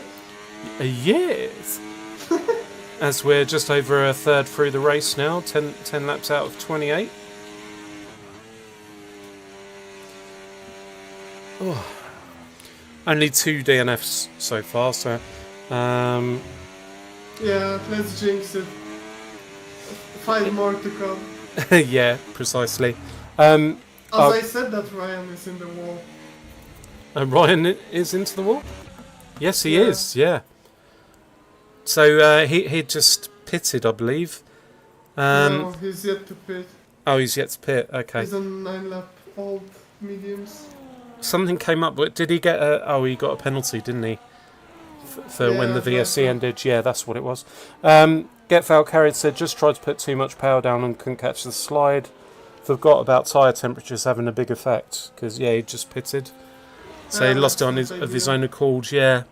Yes. As we're just over a third through the race now, 10 laps out of 28. Oh. Only 2 DNFs so far, so... Yeah, let's jinx it. 5 more to come. yeah, precisely. As I said that Ryan is in the wall. Ryan is into the wall? Yes, he Yeah. is, yeah. So he just pitted, I believe. No, he's yet to pit. Oh, he's yet to pit, okay. He's on 9-lap old mediums. Something came up, but did he get he got a penalty, didn't he? For when the Yeah, VSC ended, yeah, that's what it was. Get Foul carried said just tried to put too much power down and couldn't catch the slide. Forgot about tyre temperatures having a big effect, because, yeah, he just pitted. So he lost it on of his own accord, yeah.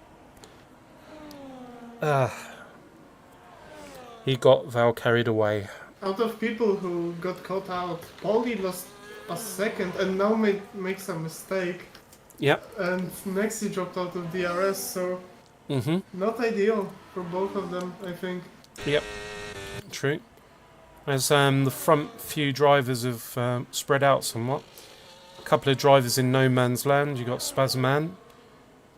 He got Val carried away. Out of people who got caught out, Paulie lost a second and now makes a mistake. Yep. And next he dropped out of DRS, so not ideal for both of them, I think. Yep. True. As the front few drivers have spread out somewhat. A couple of drivers in no man's land. You got Spazman.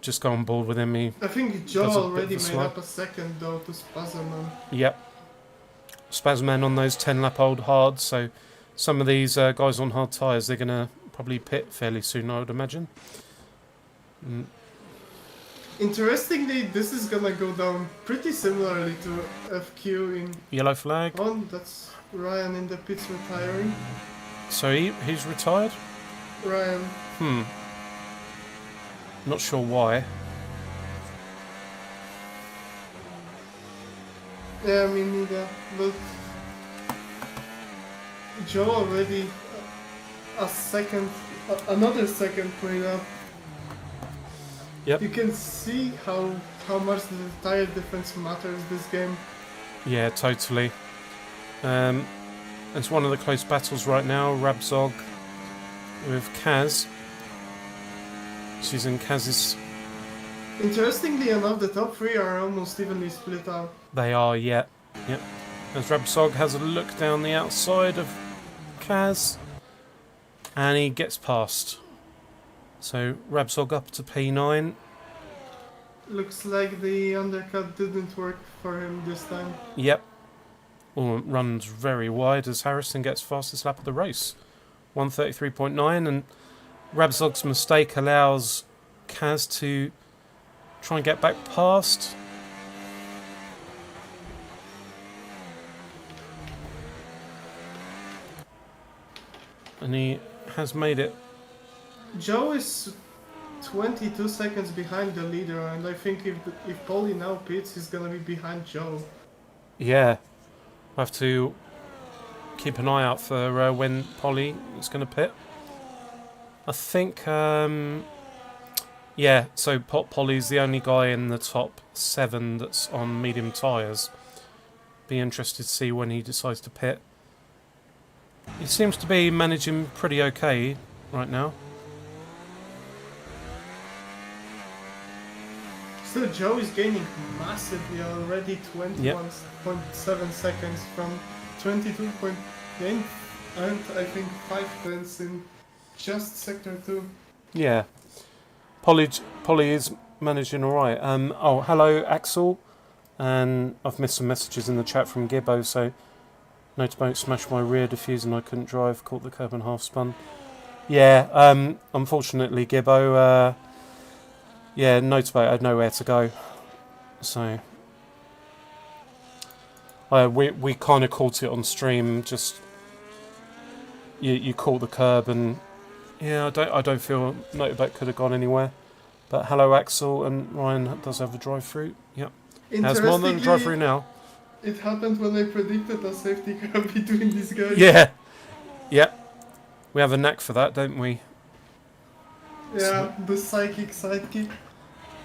Just go on board with him. I think Joe does a bit already of a made slide. up a second though to Spazman. Yep. Spazman on those 10-lap old hards. So some of these guys on hard tyres, they're going to probably pit fairly soon, I would imagine. Interestingly, this is gonna go down pretty similarly to FQ in... Yellow flag. Oh, that's Ryan in the pits retiring. So he's retired? Ryan. Not sure why. Yeah, me neither. But Joe already another second point up. Yep. You can see how much the tire difference matters this game. Yeah, totally. It's one of the close battles right now. Rabzog with Kaz. She's in Kaz's. Interestingly enough, the top three are almost evenly split out. They are, yeah. Yep. As Rabzog has a look down the outside of Kaz. And he gets past. So Rabzog up to P9. Looks like the undercut didn't work for him this time. Yep. Oh, it runs very wide as Harrison gets fastest lap of the race. 1:33.9, and Rabzog's mistake allows Kaz to try and get back past. And he has made it. Joe is 22 seconds behind the leader, and I think if Paulie now pits, he's gonna be behind Joe. Yeah. I have to keep an eye out for when Polly is going to pit. I think Yeah, so Polly's the only guy in the top 7 that's on medium tyres. Be interested to see when he decides to pit. He seems to be managing pretty okay right now. Still, Joe is gaining massively already, 21.7 seconds from 22.8, and I think 5 tenths in just sector 2. Yeah, Polly is managing alright. Oh, hello Axel, and I've missed some messages in the chat from Gibbo, so Notabone smashed my rear diffuser and I couldn't drive, caught the curb and half spun. Yeah, unfortunately Gibbo, yeah, Notabone had nowhere to go, so we kind of caught it on stream. Just you caught the curb, and yeah, I don't feel Notabone could have gone anywhere. But hello Axel, and Ryan does have a drive through. Yep, has more than a drive through now. It happened when I predicted a safety car between these guys. Yeah, yeah, we have a knack for that, don't we? Yeah, the psychic sidekick.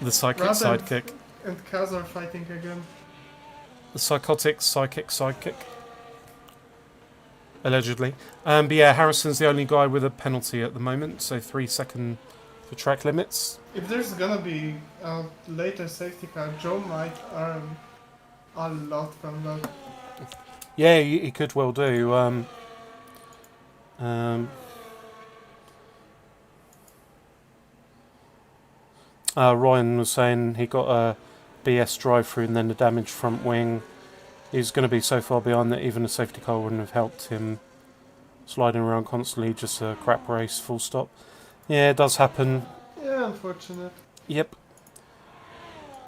The psychic Rad sidekick. And Kaz are fighting again. The psychotic psychic sidekick. Allegedly. But yeah, Harrison's the only guy with a penalty at the moment, so 3 second for track limits. If there's gonna be a later safety car, Joe might earn a lot from that. Yeah, he could well do. Ryan was saying he got a BS drive-through and then a damaged front wing. He's going to be so far behind that even a safety car wouldn't have helped him. Sliding around constantly, just a crap race, full stop. Yeah, it does happen. Yeah, unfortunate. Yep.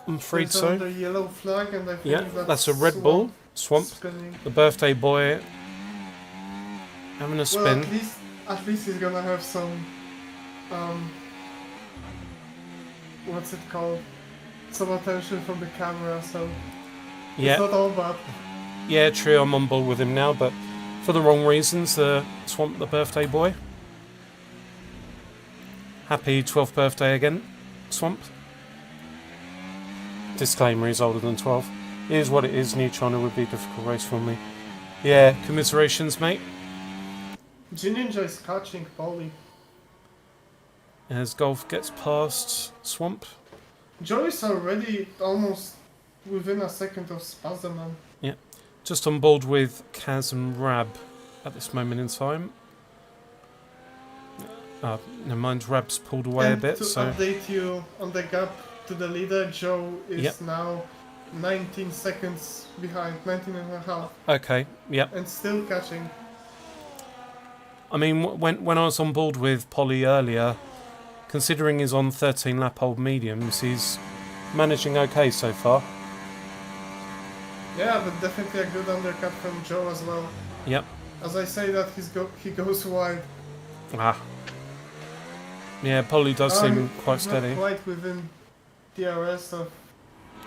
I'm afraid It's so. under yellow flag, and I think Yeah, that's a Red Bull. Swamp. Spinning. The birthday boy having a spin. Well, at least he's gonna have some, what's it called? Some attention from the camera, so Yeah. it's not all bad. Yeah, true, I'm on board with him now, but for the wrong reasons. Swamp the birthday boy. Happy 12th birthday again, Swamp. Disclaimer, he's older than 12. It is what it is. New China would be a difficult race for me. Yeah, commiserations, mate. G-Ninja is catching Polly. As Golf gets past Swamp. Joe is already almost within a second of Spazzaman. Just on board with Kaz and Rab at this moment in time. Never mind, Rab's pulled away And a bit, to so... update you on the gap to the leader, Joe is now 19 seconds behind, 19 and a half. Okay, yep. And still catching. I mean, when I was on board with Polly earlier, considering he's on 13 lap old mediums, he's managing okay so far. Yeah, but definitely a good undercut from Joe as well. Yep. As I say that, he goes wide. Ah. Yeah, Polly does seem quite steady. Not quite within DRS of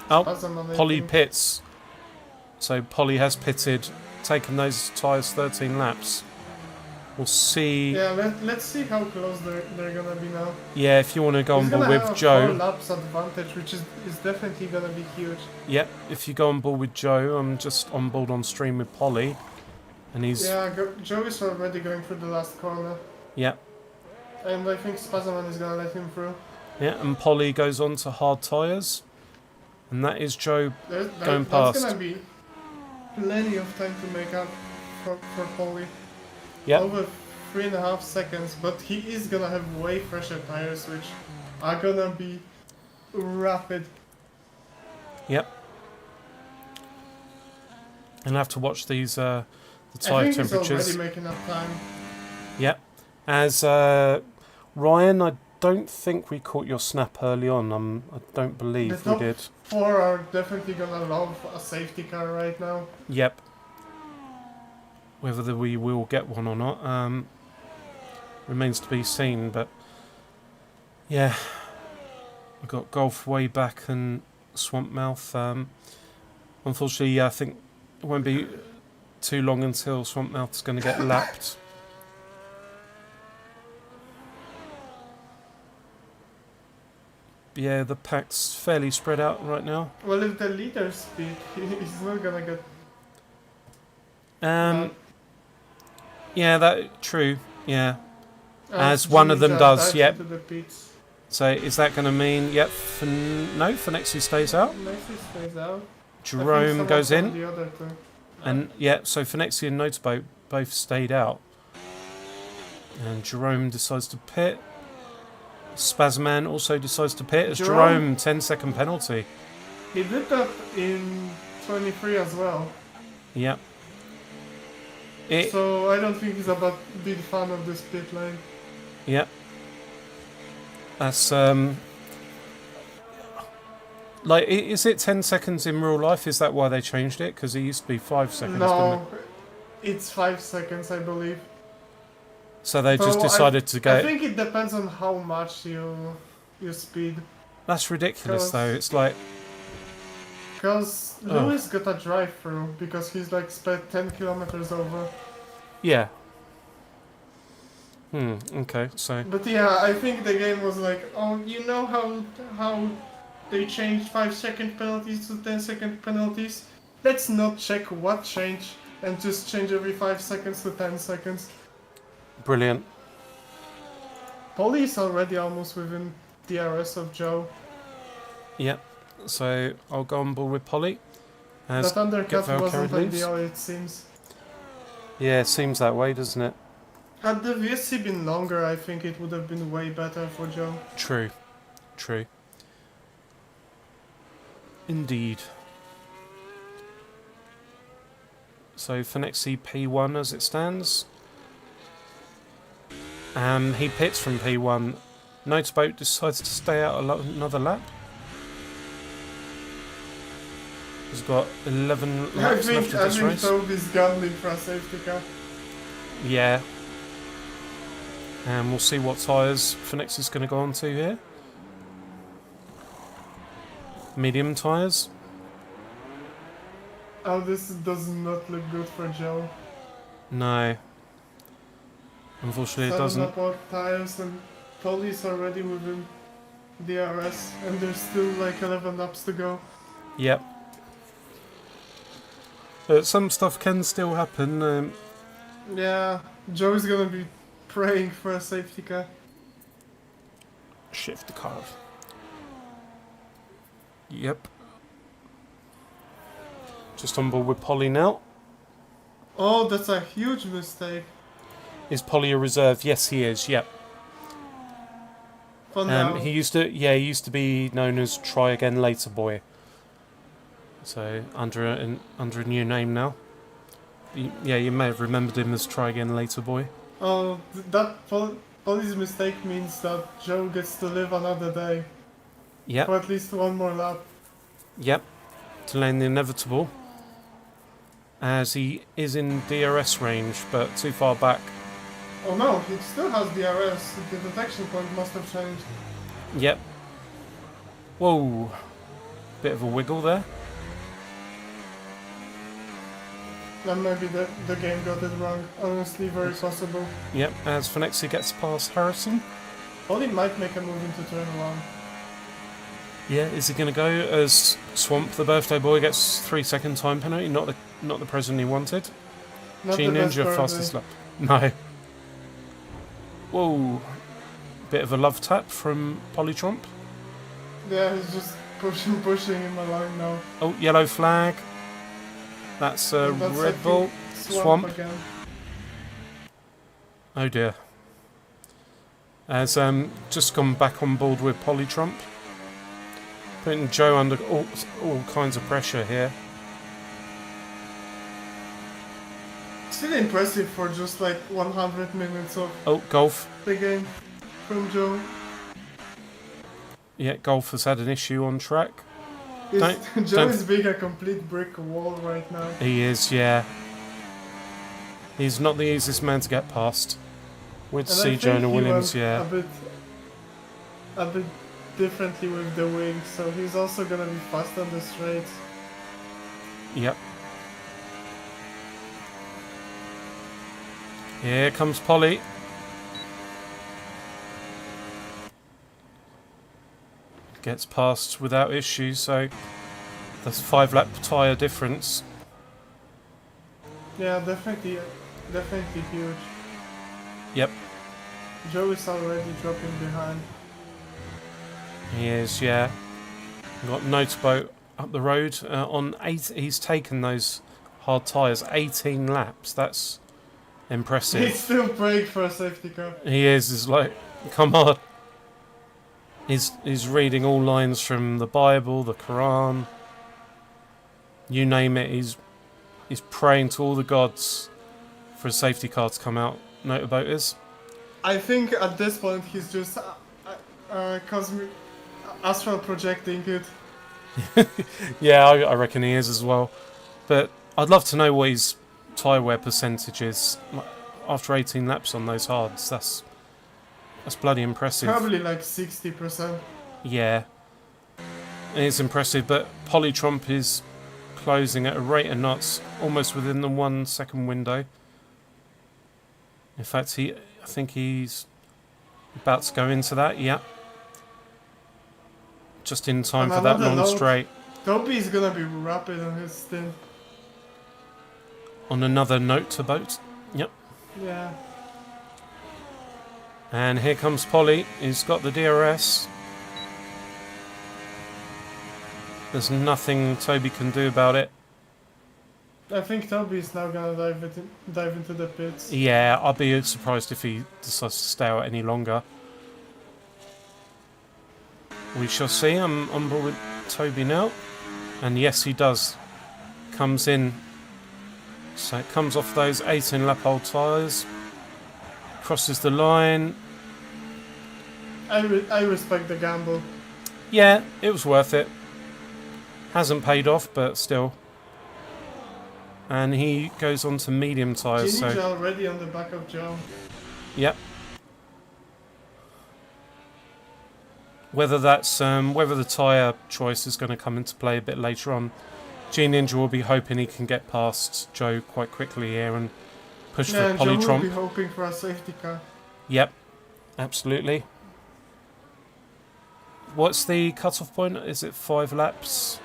Oh, Spazzaman, I Polly think. pits. So Polly has pitted, taken those tyres 13 laps. We'll see. Yeah, let's see how close they're gonna be now. Yeah, if you want to go on He's board gonna with have a Joe. 4 laps advantage, which is definitely gonna be huge. Yep, if you go on board with Joe, I'm just on board on stream with Polly. And he's... Yeah, Joe is already going through the last corner. Yep. And I think Spazzaman is gonna let him through. Yeah, and Polly goes on to hard tyres. And that is Joe going past. That's gonna be plenty of time to make up for Polly. Yep. Over 3.5 seconds, but he is gonna have way fresher tires, which are gonna be rapid. Yep. And I have to watch these the I tyre think he's temperatures. already making up time. Yep. As Ryan, I don't think we caught your snap early on. I don't believe The we did. top 4 are definitely gonna love a safety car right now. Yep. Whether we will get one or not remains to be seen. But yeah, we've got Golf way back and Swamp Mouth. Unfortunately, I think it won't be too long until Swamp Mouth's going to get lapped. yeah, the pack's fairly spread out right now. Well, if the leader speed, he's not gonna get Um, yeah, that true. Yeah, as Jimmy one of them just does. dives Yep. into the pits. So is that going to mean? Yep. No, Finexi stays out. Nexus stays out. Jerome goes in, The other two. and yeah. So Finexi and Notaboat both stayed out, and Jerome decides to pit. Spazman also decides to pit as Jerome 10-second penalty. He did that in 23 as well. Yep. So I don't think he's a big fan of this pit lane. Yep. That's like, is it 10 seconds in real life? Is that why they changed it? Because it used to be 5 seconds. No, it's 5 seconds, I believe. So they just decided to go. I think it depends on how much you speed. That's ridiculous, though. It's like, Because Lewis got a drive through because he's like sped 10 kilometers over. yeah. Okay. So But yeah, I think the game was like, oh, you know how they changed 5-second penalties to 10-second penalties? Let's not check what changed and just change every 5 seconds to 10 seconds. brilliant. Polly is already almost within DRS of Joe. Yep. So I'll go on board with Polly. That undercut Valkyrie wasn't leaves. ideal, it seems. Yeah, it seems that way, doesn't it? Had the VSC been longer, I think it would have been way better for Joe. True. True. Indeed. So Finexi P1 as it stands. He pits from P1. Notaboat decides to stay out another lap. He's got 11 laps left of this race. I think Toby's gambling for a safety car. Yeah. And we'll see what tyres Finexi's going to go on to here. Medium tyres. Oh, this does not look good for Joe. No. Unfortunately, it doesn't. 7 up tires and Polly's already within DRS and there's still like 11 laps to go. Yep. But some stuff can still happen. Yeah, Joe is gonna be praying for a safety car. Shift the car. Yep. Just on board with Polly now. Oh, that's a huge mistake. Is Polly a reserve? Yes, he is. Yep. For now. He used to be known as Try Again Later Boy. So under a new name now. Yeah, you may have remembered him as Try Again Later Boy. Oh, Polly's mistake means that Joe gets to live another day. Yep. For at least one more lap. Yep. Delaying the inevitable. As he is in DRS range, but too far back. Oh no, he still has DRS. The detection point must have changed. Yep. Whoa. Bit of a wiggle there. Then maybe the game got it wrong. Honestly, very possible. Yep, as Finexi gets past Harrison. Polly might make a move into turn 1. Yeah, is he going to go as Swamp, the birthday boy, gets 3-second time penalty? Not the present he wanted. Not G the best Ninja birthday. fastest lap. No. Whoa. Bit of a love tap from Polytromp. Yeah, he's just pushing in my line now. Oh, yellow flag. That's And that's Red Bull. Swamp. Again. Oh dear. As just gone back on board with Polytromp. Putting Joe under all kinds of pressure here. Still impressive for just like 100 minutes of Golf. the game from Joe. Yeah, Golf has had an issue on track. Joe is being a complete brick wall right now. He is, yeah. He's not the easiest man to get past. We'd And see Jonah Williams, yeah. A bit differently with the wings, so he's also gonna be fast on the straights. Yep. Here comes Polly. gets past without issue, so that's 5-lap tyre difference. Yeah, definitely huge. Yep, Joe is already dropping behind. he is, yeah. We've got Motorboat up the road. On 8, he's taken those hard tyres, 18 laps. That's impressive. He's still brake for a safety car. He is like, come on. He's reading all lines from the Bible, the Quran, you name it. He's praying to all the gods for a safety car to come out. Motorboat is. I think at this point he's just cosmic astral projecting it. Yeah, I reckon he is as well. But I'd love to know what his tyre wear percentage is after 18 laps on those hards. That's bloody impressive. Probably like 60%. Yeah, it is impressive. But Polytromp is closing at a rate of knots, almost within the 1 second window. In fact, I think he's about to go into that. Yeah, just in time for that long straight. Toby's gonna be rapid on his stint. On another Motorboat. Yep. Yeah. And here comes Polly. He's got the DRS. There's nothing Toby can do about it. I think Toby's now gonna dive into the pits. Yeah, I'll be surprised if he decides to stay out any longer. We shall see. I'm on board with Toby now. And yes, he does. Comes in. So it comes off those 18 lap old tyres. Crosses the line. I respect the gamble. Yeah, it was worth it. Hasn't paid off, but still. And he goes on to medium tyres. Ginny So already on the back of Joe. yep. Whether that's whether the tyre choice is going to come into play a bit later on, G Ninja will be hoping he can get past Joe quite quickly here and push Yeah, for and Joe will be Polytromp. hoping for a safety car. Yep, absolutely. What's the cut-off point? Is it 5 laps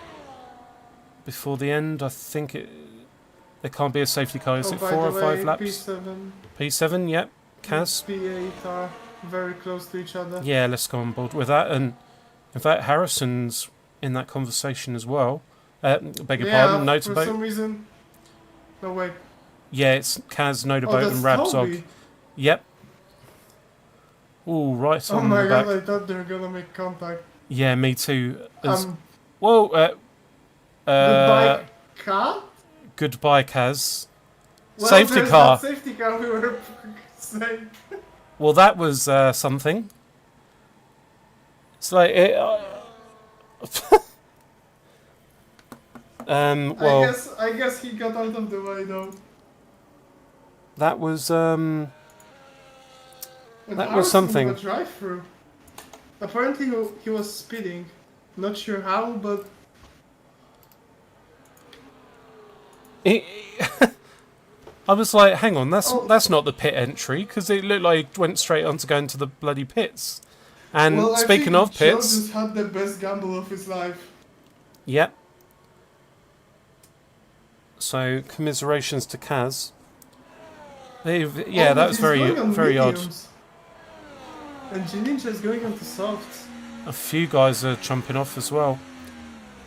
before the end? I think there can't be a safety car. Is it by 4 or the 5 way, laps? P7, P7, yep. Kaz. P8 are very close to each other. Yeah, let's go on board with that. And in fact, Harrison's in that conversation as well. Beg your pardon, for Notaboat. some reason. No, wait. Yeah, it's Kaz, Oh, Notaboat, that's and Rabzog. Toby. Yep. Ooh, right Oh on my the god, back. I thought they were gonna make contact. Yeah, me too. Goodbye, car? Goodbye, Kaz. Well, Safety there's car. that safety car we were saying. Well, that was something. It's like it. Well, I guess he got out of the way though. that was And That was ours something. in the drive-through. Apparently he was speeding. Not sure how, but I was like, hang on, that's Oh. that's not the pit entry, because it looked like it went straight on to go into the bloody pits. And well, speaking I of think Joe pits, just had the best gamble of his life. yep. So commiserations to Kaz. Yeah, Oh, that but was he's going on very odd. mediums. And Ninja is going on to softs. A few guys are jumping off as well.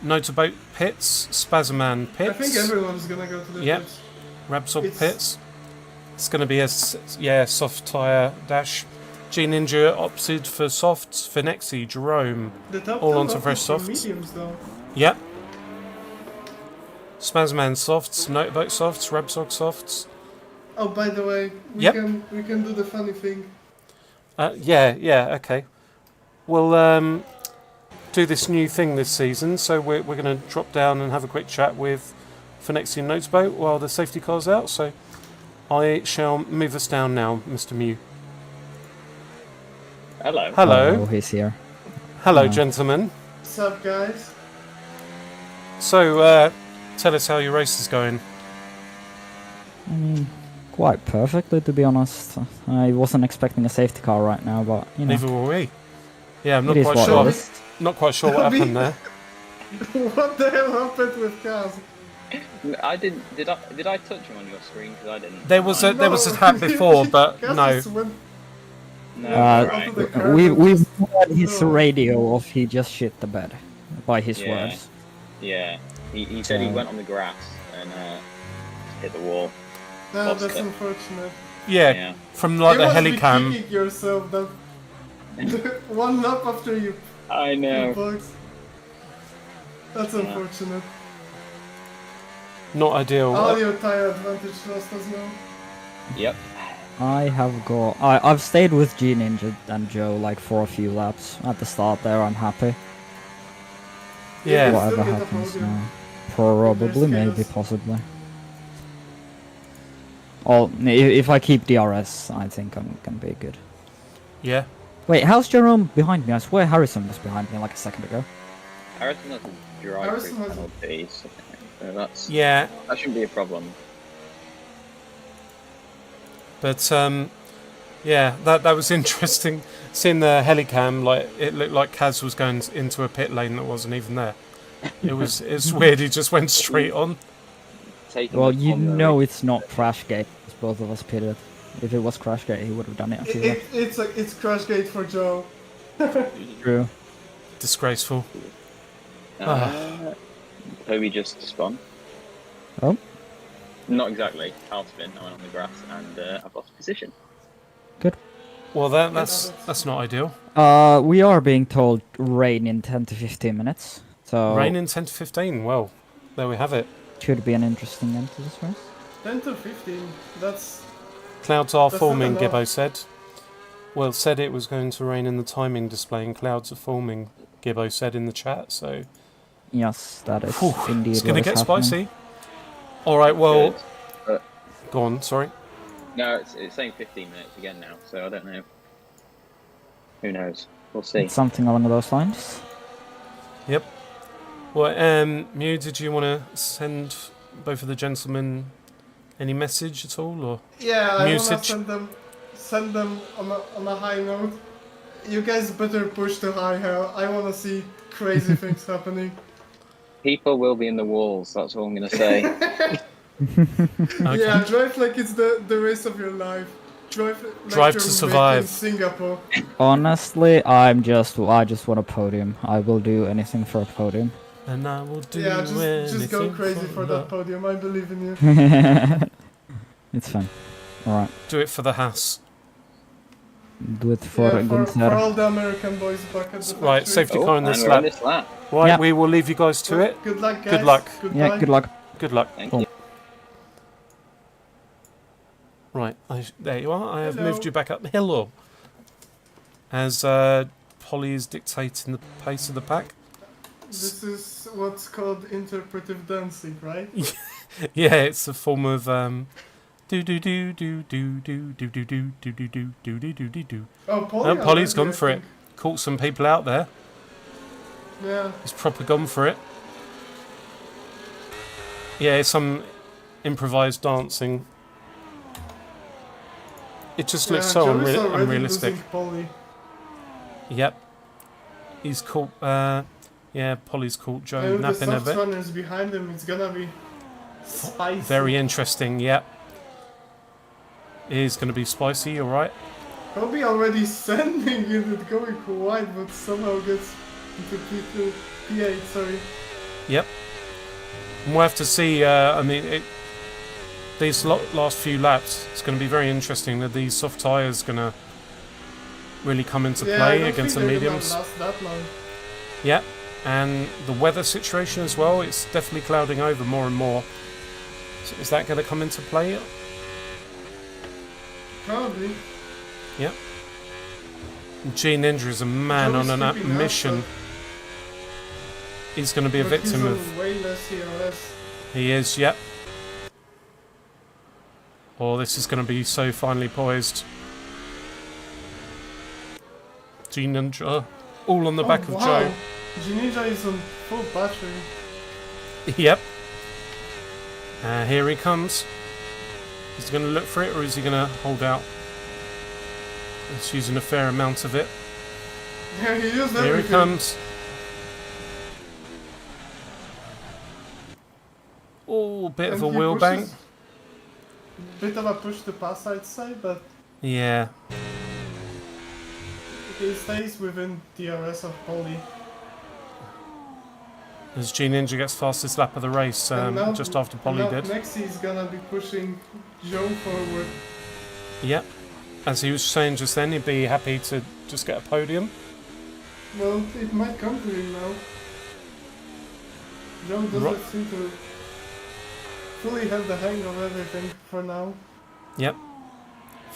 Notaboat pits, Spazman pits. I think everyone's gonna go to the Yep. pits. Rabzog It's- pits. It's going to be a soft tyre dash. G Ninja opted for softs. Finexi, Jerome. The top All 10 onto opted fresh for softs. mediums though. Yep. Spazman softs, Notaboat softs, Rabzog softs. Oh, by the way, we Yep. can do the funny thing. Yeah, okay. We'll do this new thing this season, so we're going to drop down and have a quick chat with Finexi and Notaboat while the safety car's out, so I shall move us down now, Mr. Mew. Hello. Hello. Oh, he's here. Hello, Yeah. gentlemen. What's up, guys? So, tell us how your race is going. I mean, quite perfectly, to be honest. I wasn't expecting a safety car right now, but, you know. Neither were we. Yeah, I'm not It is quite what sure. it is. Not quite sure what happened there. What the hell happened with Kaz? I didn't. Did I touch him on your screen? Because I didn't. There was a tap before, but Kaz no. just went No, onto right. the curb We've and just- heard his No. radio of he just shit the bed, by his Yeah. words. Yeah. He said he So- went on the grass and hit the wall. No, Lost that's it. unfortunate. Yeah, Yeah. from like you the must helicam. be kicking yourself that one lap after you I know. bugs. That's Yeah. unfortunate. Not ideal. All your tire advantage lost as well. Yep. I've stayed with G Ninja and Joe like for a few laps at the start there. I'm happy. Yeah. Still Whatever get a happens podium. now, probably, There's maybe, chaos. possibly. Oh, if I keep DRS, I think I'm gonna be good. Yeah. Wait, how's Jerome behind me? I swear Harrison was behind me like a second ago. Harrison has a drive Harrison through has- penalties. So Yeah, that shouldn't be a problem. but yeah, that was interesting. Seeing the helicam, like it looked like Kaz was going into a pit lane that wasn't even there. It's weird. He just went straight on. Taking Well, the you on the know rig- it's not Crashgate, because both of us pitted. If it was Crashgate, he would have done it. I feel like. It's Crashgate for Joe. True. Disgraceful. Toby just spun. Oh. Not exactly. Half spin. I went on the grass and I've lost position. Well, that's not ideal. We are being told rain in 10 to 15 minutes. So Rain in 10 to 15. Well, there we have it. should be an interesting end to this race. 10 to 15. That's Clouds are That's forming, not enough. Gibbo said. Well, said it was going to rain in the timing display, and clouds are forming, Gibbo said in the chat. So Yes, that is Whew, indeed it's going to what get is happening. spicy. All right. Well, Good. go on. Sorry. No, it's saying 15 minutes again now, so I don't know. Who knows? We'll see. It's something along those lines. Yep. Well, Mew, did you want to send both of the gentlemen any message at all, or yeah. I wanna Musage. send them on a high note. You guys better push to high hell. I wanna see crazy things happening. People will be in the walls, that's all I'm going to say. Okay. Yeah, drive like it's the race of your life. Drive like Drive you're to making survive. Singapore. Honestly, I just want a podium. I will do anything for a podium. And I will do Yeah, just go anything crazy for her. that podium. I believe in you. It's fun. Alright, Do it for the house. do it for Yeah, for Gunther. all the American boys back at the Right, factory. safety car in and this we're on lap. this lap. Right, Yeah. we will leave you guys to it. Good luck, guys. Good luck. Goodbye. Yeah, good luck. Good luck. Thank Cool. you. Right, there you are. I have Hello. moved you back up. Hello. As Polly is dictating the pace of the pack. This is what's called interpretive dancing, right? Yeah, it's a form of do do do do do do do do do do do do do do do do do. Oh, Polly Polly's already, gone I for it. think. Caught some people out there. Yeah. He's proper gone for it. Yeah, it's some improvised dancing. It just looks Yeah, so Joe is already unrealistic. losing Polly. Yep. He's caught. Yeah, Polly's caught Joe And with the napping a soft bit. runners behind him, it's gonna be spicy. Very interesting. Yep. It is going to be spicy. All right. Probably already sending it going wide, but somehow gets into P2, P8, sorry. Yep. And we'll have to see. I mean, these last few laps, it's going to be very interesting. That these soft tyres going to really come into Yeah, I play don't against the think they're gonna mediums. last that long. Yep. And the weather situation as well. It's definitely clouding over more and more. So is that going to come into play? Probably. Yep. G Ninja is a man Joe's on a keeping up, mission. He's going to be a but victim he's on of. way less CRS. He is, yep. Oh, this is going to be so finely poised. G Ninja, all on the back of Joe. Ninja is on full battery. Yep. Here he comes. Is he going to look for it, or is he going to hold out? He's using a fair amount of it. Yeah, he used Here he everything. comes. Oh, bit of a And he wheel bank. pushes- Bit of a push to pass, I'd say, but Yeah. he stays within DRS of Poli. As G Ninja gets fastest lap of the race, And now- just after and Polly now did. Nexi is gonna be pushing Joe forward. Yep. As he was saying just then, he'd be happy to just get a podium. Well, it might come to him now. Joe doesn't Right. seem to fully have the hang of everything for now. Yep.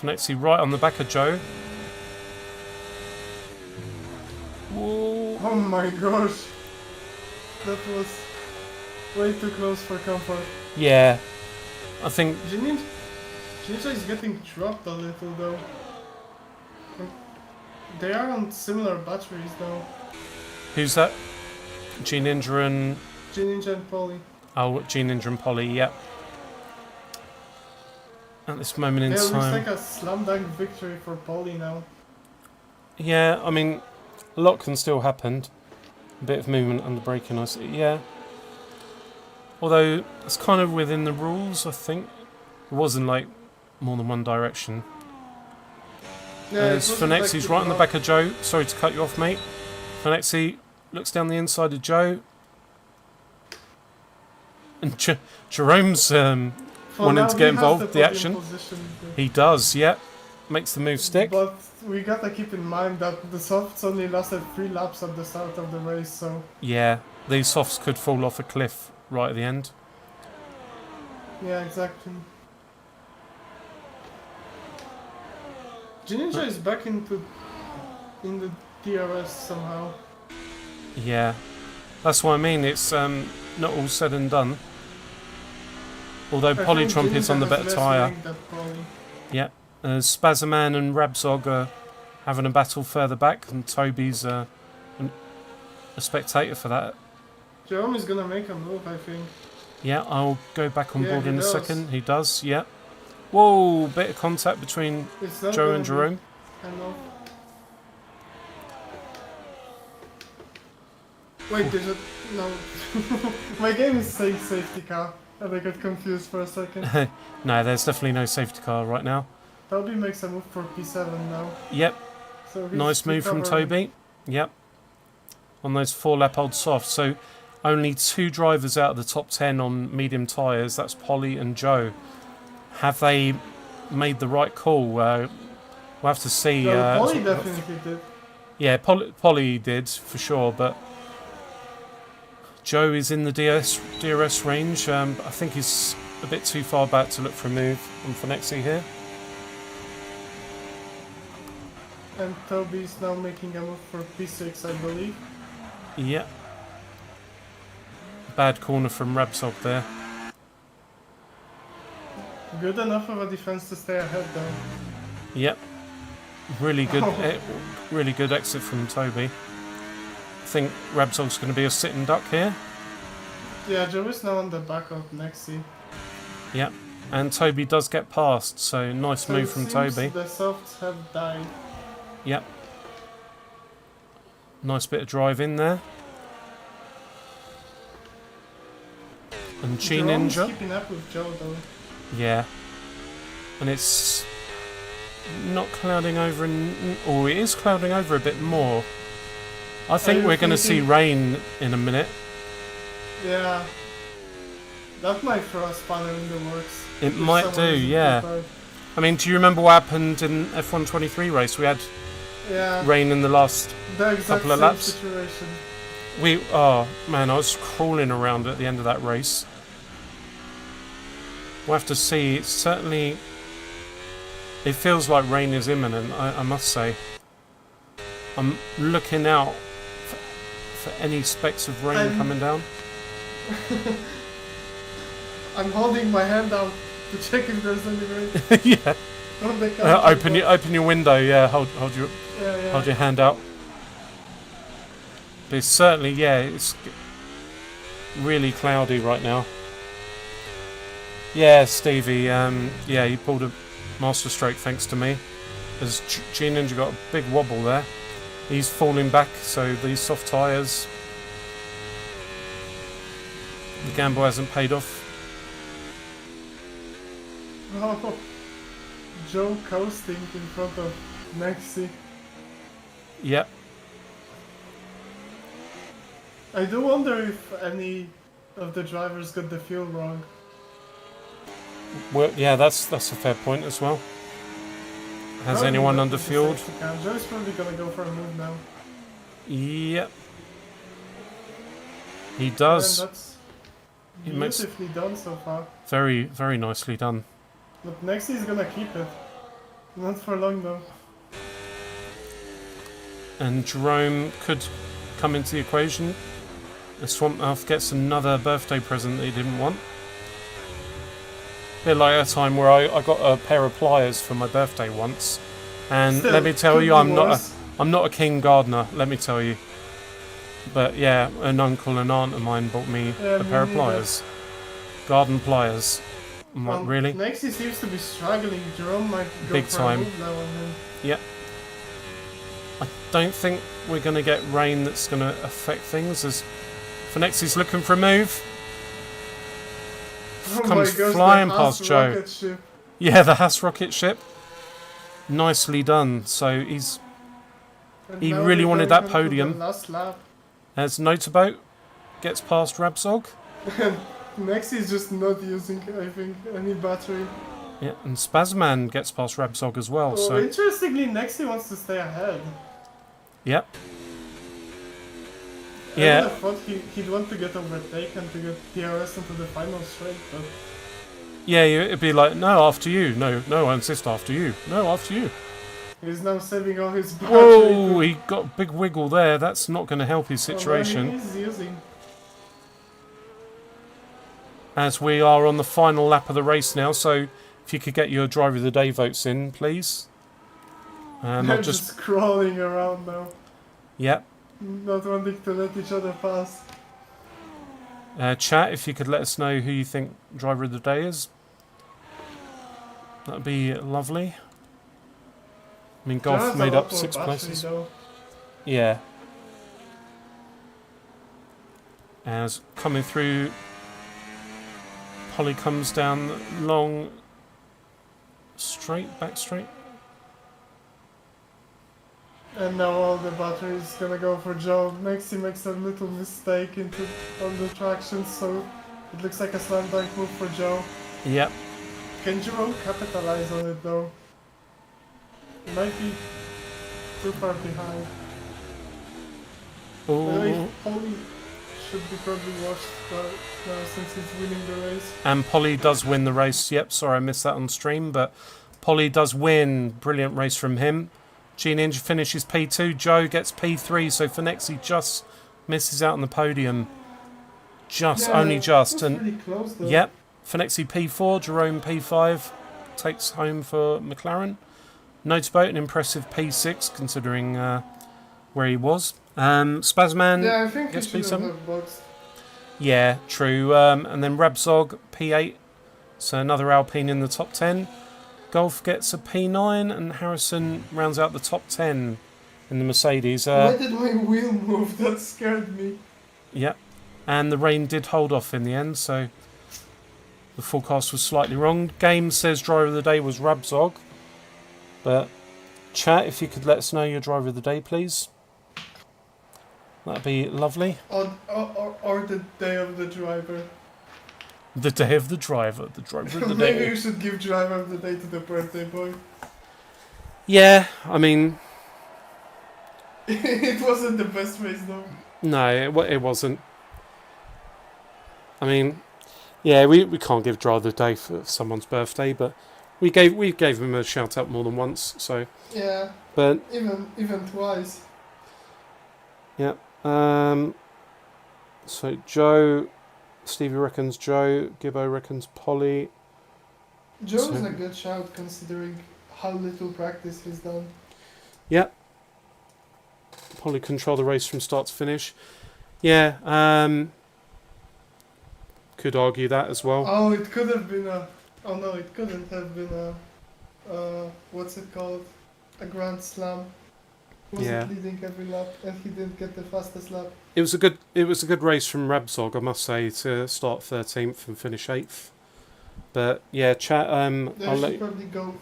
Finexi right on the back of Joe. Whoa. Oh my gosh. That was way too close for comfort. Yeah. I think Ninja is getting dropped a little though. They are on similar batteries though. who's that? G Ninja and Ninja and Polly. oh, G Ninja and Polly. Yep. At this moment in Yeah, it looks time. like a slam dunk victory for Polly now. Yeah, I mean, a lot can still happen. A bit of movement under braking, I see. Yeah. Although it's kind of within the rules, I think. It wasn't like more than one direction. Yeah, As Finexi's right on the back of Joe. Sorry to cut you off, mate. Finexi looks down the inside of Joe. And Jerome's wanting to get involved with the action. He does, yeah. Makes the move stick. But we gotta keep in mind that the softs only lasted 3 laps at the start of the race, so Yeah, these softs could fall off a cliff right at the end. yeah, exactly. Ninja is back in the DRS somehow. Yeah, that's what I mean. It's not all said and done. Although I think Polytrump is on the Ninja has better less tyre. rank than Poly. Yeah, Spazzaman and Rabzog are having a battle further back, and Toby's a spectator for that. Jerome is gonna make a move, I think. Yeah, I'll go back on Yeah, board he in does. a second. He does, yeah. Whoa, bit of contact between It's not Joe gonna and be- Jerome. I know. Wait, there's a... no. My game is saying safety car, and I got confused for a second. No, there's definitely no safety car right now. Toby makes a move for P7 now. Yep, So he's nice move from recovering. Toby. Yep. On those 4-lap-old softs. So only 2 drivers out of the top 10 on medium tyres. That's Polly and Joe. Have they made the right call? We'll have to see. Well, Polly definitely did. Yeah, Polly did, for sure. But Joe is in the DRS range. I think he's a bit too far back to look for a move on Finexi here. And Toby's now making a move for P6, I believe. Yep. Bad corner from Rabsog there. Good enough of a defense to stay ahead though. Yep. Really good, Oh. really good exit from Toby. I think Rabsog's going to be a sitting duck here. Yeah, Joe is now on the back of Nexi. Yep. And Toby does get past, so nice So move it from seems Toby. the softs have died. Yep. Nice bit of drive in there. And Chi Jerome's Ninja. keeping up with Joe though. Yeah. And it's not clouding over, or it is clouding over a bit more. I think you we're going to see thinking- rain in a minute. Yeah. That might throw a spanner in the works. It if might someone do, isn't yeah. prepared. I mean, do you remember what happened in F123 race? We had Yeah. rain in the last The exact couple of same laps. situation. oh man, I was crawling around at the end of that race. We'll have to see. It's certainly, it feels like rain is imminent, I must say. I'm looking out for any specks of rain I'm- coming down. I'm holding my hand out to check if there's any rain Yeah. on the camera. Open your window. Yeah, hold your Yeah. hold your hand out. But it's certainly, yeah, it's really cloudy right now. Yeah, Stevie. Yeah, he pulled a master stroke thanks to me. As G Ninja got a big wobble there. He's falling back, so these soft tyres. The gamble hasn't paid off. Oh, Joe coasting in front of Nexi. Yep. I do wonder if any of the drivers got the fuel wrong. Well, yeah, that's a fair point as well. Has Probably anyone not with the underfueled? safety car. Joe's probably gonna go for a move now. Yep. He And does. that's He makes- beautifully done so far. Very, very nicely done. But Nexi's gonna keep it. Not for long though. And Jerome could come into the equation. And Swamp Mouth gets another birthday present that he didn't want. A bit like a time where I got a pair of pliers for my birthday once. And Still, let me tell could you, be I'm worse. not a keen gardener, let me tell you. But yeah, an uncle and aunt of mine bought me Yeah, a me pair of neither. pliers. Garden pliers. I'm like, really? Nexi seems to be struggling. Jerome might go Big for time. a move now on him. Yep. I don't think we're going to get rain that's going to affect things, as Phonexi's looking for a move. Oh Comes my gosh, flying the past Haas Joe. rocket ship. Yeah, the Haas rocket ship. Nicely done. So he's And He now really we're wanted going that on to the podium. last lap. as Notaboat gets past Rabzog. Nexi's just not using, I think, any battery. Yeah, and Spazman gets past Rabzog as well. Oh, So interestingly, Nexi wants to stay ahead. yep. I Yeah. would have thought he'd want to get overtaken to get PRS into the final straight, but Yeah, it'd be like, no, after you. No, I insist after you. No, after you. he's now saving all his battery. Whoa, he got a big wiggle there. That's not going to help his Oh, no, situation. he's using. As we are on the final lap of the race now, so if you could get your driver of the day votes in, please. They're I'll just crawling around now, yep. not wanting to let each other pass. Chat, if you could let us know who you think driver of the day is. That'd be lovely. I mean, Joe Golf has a made lot up more 6 battery, places. though. Yeah. As coming through, Polly comes down the long straight, back straight. And now all the batteries gonna go for Joe. Nexi makes a little mistake on the traction, so it looks like a slam dunk move for Joe. Yep. Can Joe capitalize on it though? It might be too far behind. By the way, Ooh. Polly should be probably washed now since he's winning the race. And Polly does win the race. Yep, sorry I missed that on stream, but Polly does win. Brilliant race from him. G Ninja finishes P2. Joe gets P3, so Phenexi just misses out on the podium. Only just. That's And pretty close though. yep, Phenexi P4, Jerome P5 takes home for McLaren. Notaboat an impressive P6 considering where he was. Spazman Yeah, I think he gets should P7. have boxed. Yeah, true. And then Rabzog, P8. So another Alpine in the top 10. Golf gets a P9 and Harrison rounds out the top 10 in the Mercedes. Why did my wheel move? That scared me. Yep. And the rain did hold off in the end, so the forecast was slightly wrong. Game says driver of the day was Rabzog. But chat, if you could let us know your driver of the day, please. That'd be lovely. Or the day of the driver. The day of the driver of the Maybe day. we should give driver of the day to the birthday boy. Yeah, I mean, It wasn't the best race though. no, it wasn't. I mean, yeah, we can't give driver of the day for someone's birthday, but we gave him a shout out more than once. So, Yeah, but even twice. yeah. So Joe, Stevie reckons Joe, Gibbo reckons Polly. Joe is So- a good shout considering how little practice he's done. Yeah. Polly control the race from start to finish. Yeah. Could argue that as well. Oh, it could have been a. Oh no, it couldn't have been a. What's it called? A Grand Slam. wasn't Yeah. leading every lap, and he didn't get the fastest lap. It was a good race from Rabzog, I must say, to start 13th and finish 8th. But yeah, chat. They I'll let. should probably go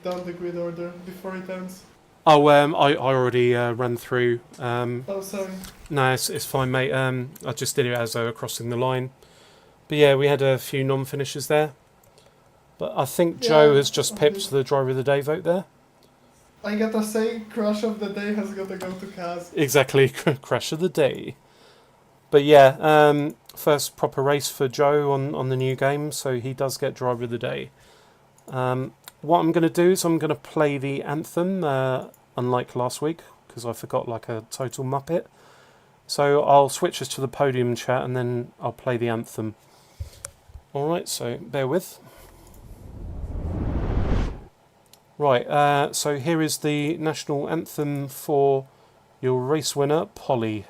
down the grid order before it ends. Oh, I already ran through. Oh, sorry. No, it's fine, mate. I just did it as they were crossing the line. But yeah, we had a few non-finishers there. But I think Joe has just pipped the driver of the day vote there. I gotta say, crash of the day has gotta go to Kaz. Exactly, crash of the day. But yeah, first proper race for Joe on the new game, so he does get driver of the day. What I'm going to do is I'm going to play the anthem, unlike last week, because I forgot like a total muppet. So I'll switch us to the podium chat and then I'll play the anthem. Alright, so bear with. Right, so here is the national anthem for your race winner, Polly.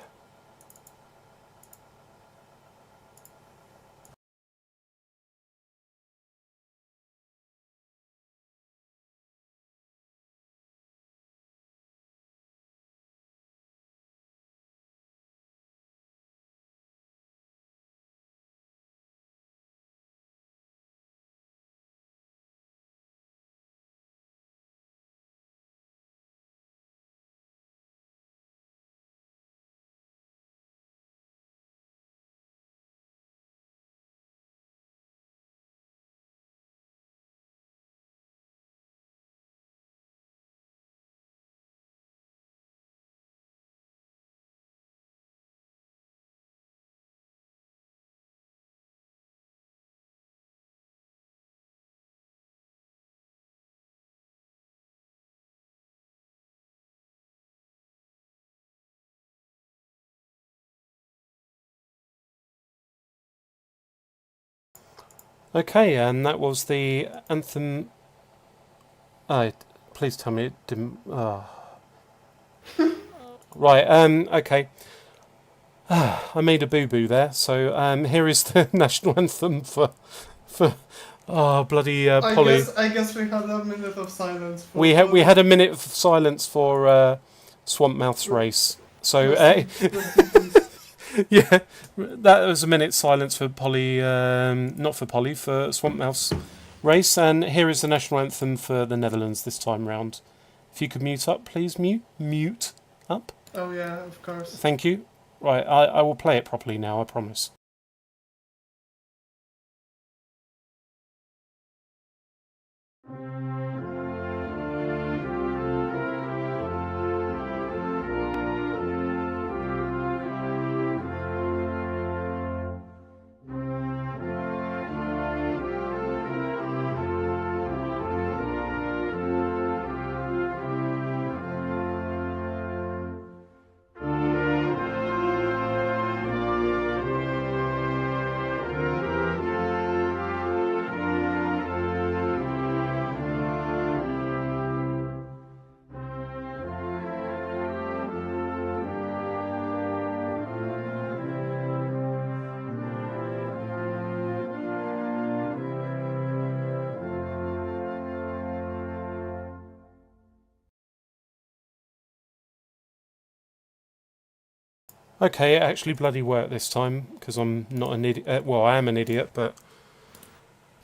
Okay, and that was the anthem. Please tell me it didn't. Right. Okay. I made a boo boo there. So here is the national anthem for bloody Polly. I guess we had a minute of silence. For We had a minute of silence for Swamp Mouth's race. So yeah, that was a minute's silence for Polly. Not for Polly, for Swamp Mouth's race. And here is the national anthem for the Netherlands this time round. If you could mute up, please. Mute up. Oh yeah, of course. Thank you. Right, I will play it properly now, I promise. Okay, it actually bloody worked this time, because I'm not an idiot. Well, I am an idiot, but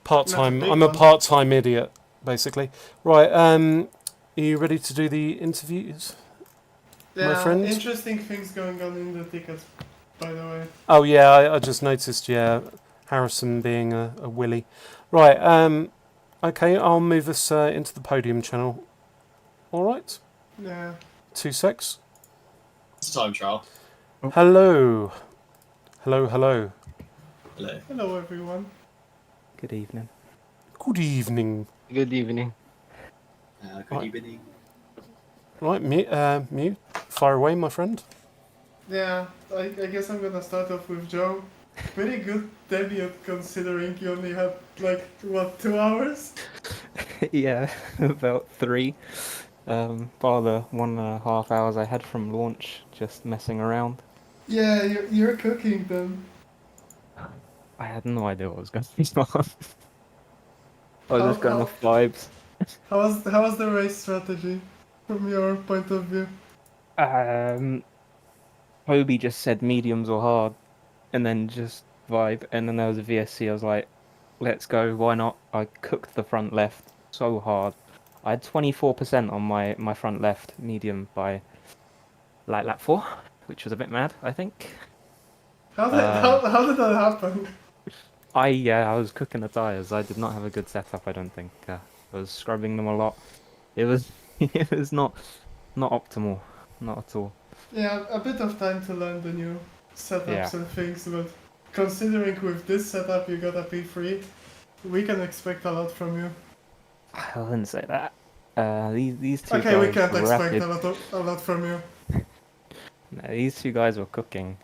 part-time. I'm a part-time idiot, basically. Right, are you ready to do the interviews, my friend? Interesting things going on in the tickets, by the way. Oh yeah, I just noticed, yeah, Harrison being a willy. Right, okay, I'll move us into the podium channel. Alright, Yeah. 2 secs. It's time trial. Oh. Hello. Hello. Hello. Hello, everyone. Good evening. Good evening. Good evening. Good Right. evening. Right, mute. Fire away, my friend. Yeah, I guess I'm gonna start off with Joe. Pretty good debut considering you only had, like, what, 2 hours? Yeah, about 3. Bar the 1.5 hours I had from launch, just messing around. Yeah, you're cooking them. I had no idea what was going on. I was just going off vibes. How was the race strategy from your point of view? Hobie just said mediums or hard, and then just vibe, and then there was a VSC. I was like, let's go, why not? I cooked the front left so hard. I had 24% on my front left medium by like lap 4, which was a bit mad, I think. How did that happen? I was cooking the tires. I did not have a good setup, I don't think. I was scrubbing them a lot. It was it was not optimal, not at all. Yeah, a bit of time to learn the new setups Yeah. and things, but considering with this setup you got a P3, we can expect a lot from you. I wouldn't say that. These two Okay, we guys can't were expect rapid. a lot from you. No, these two guys were cooking.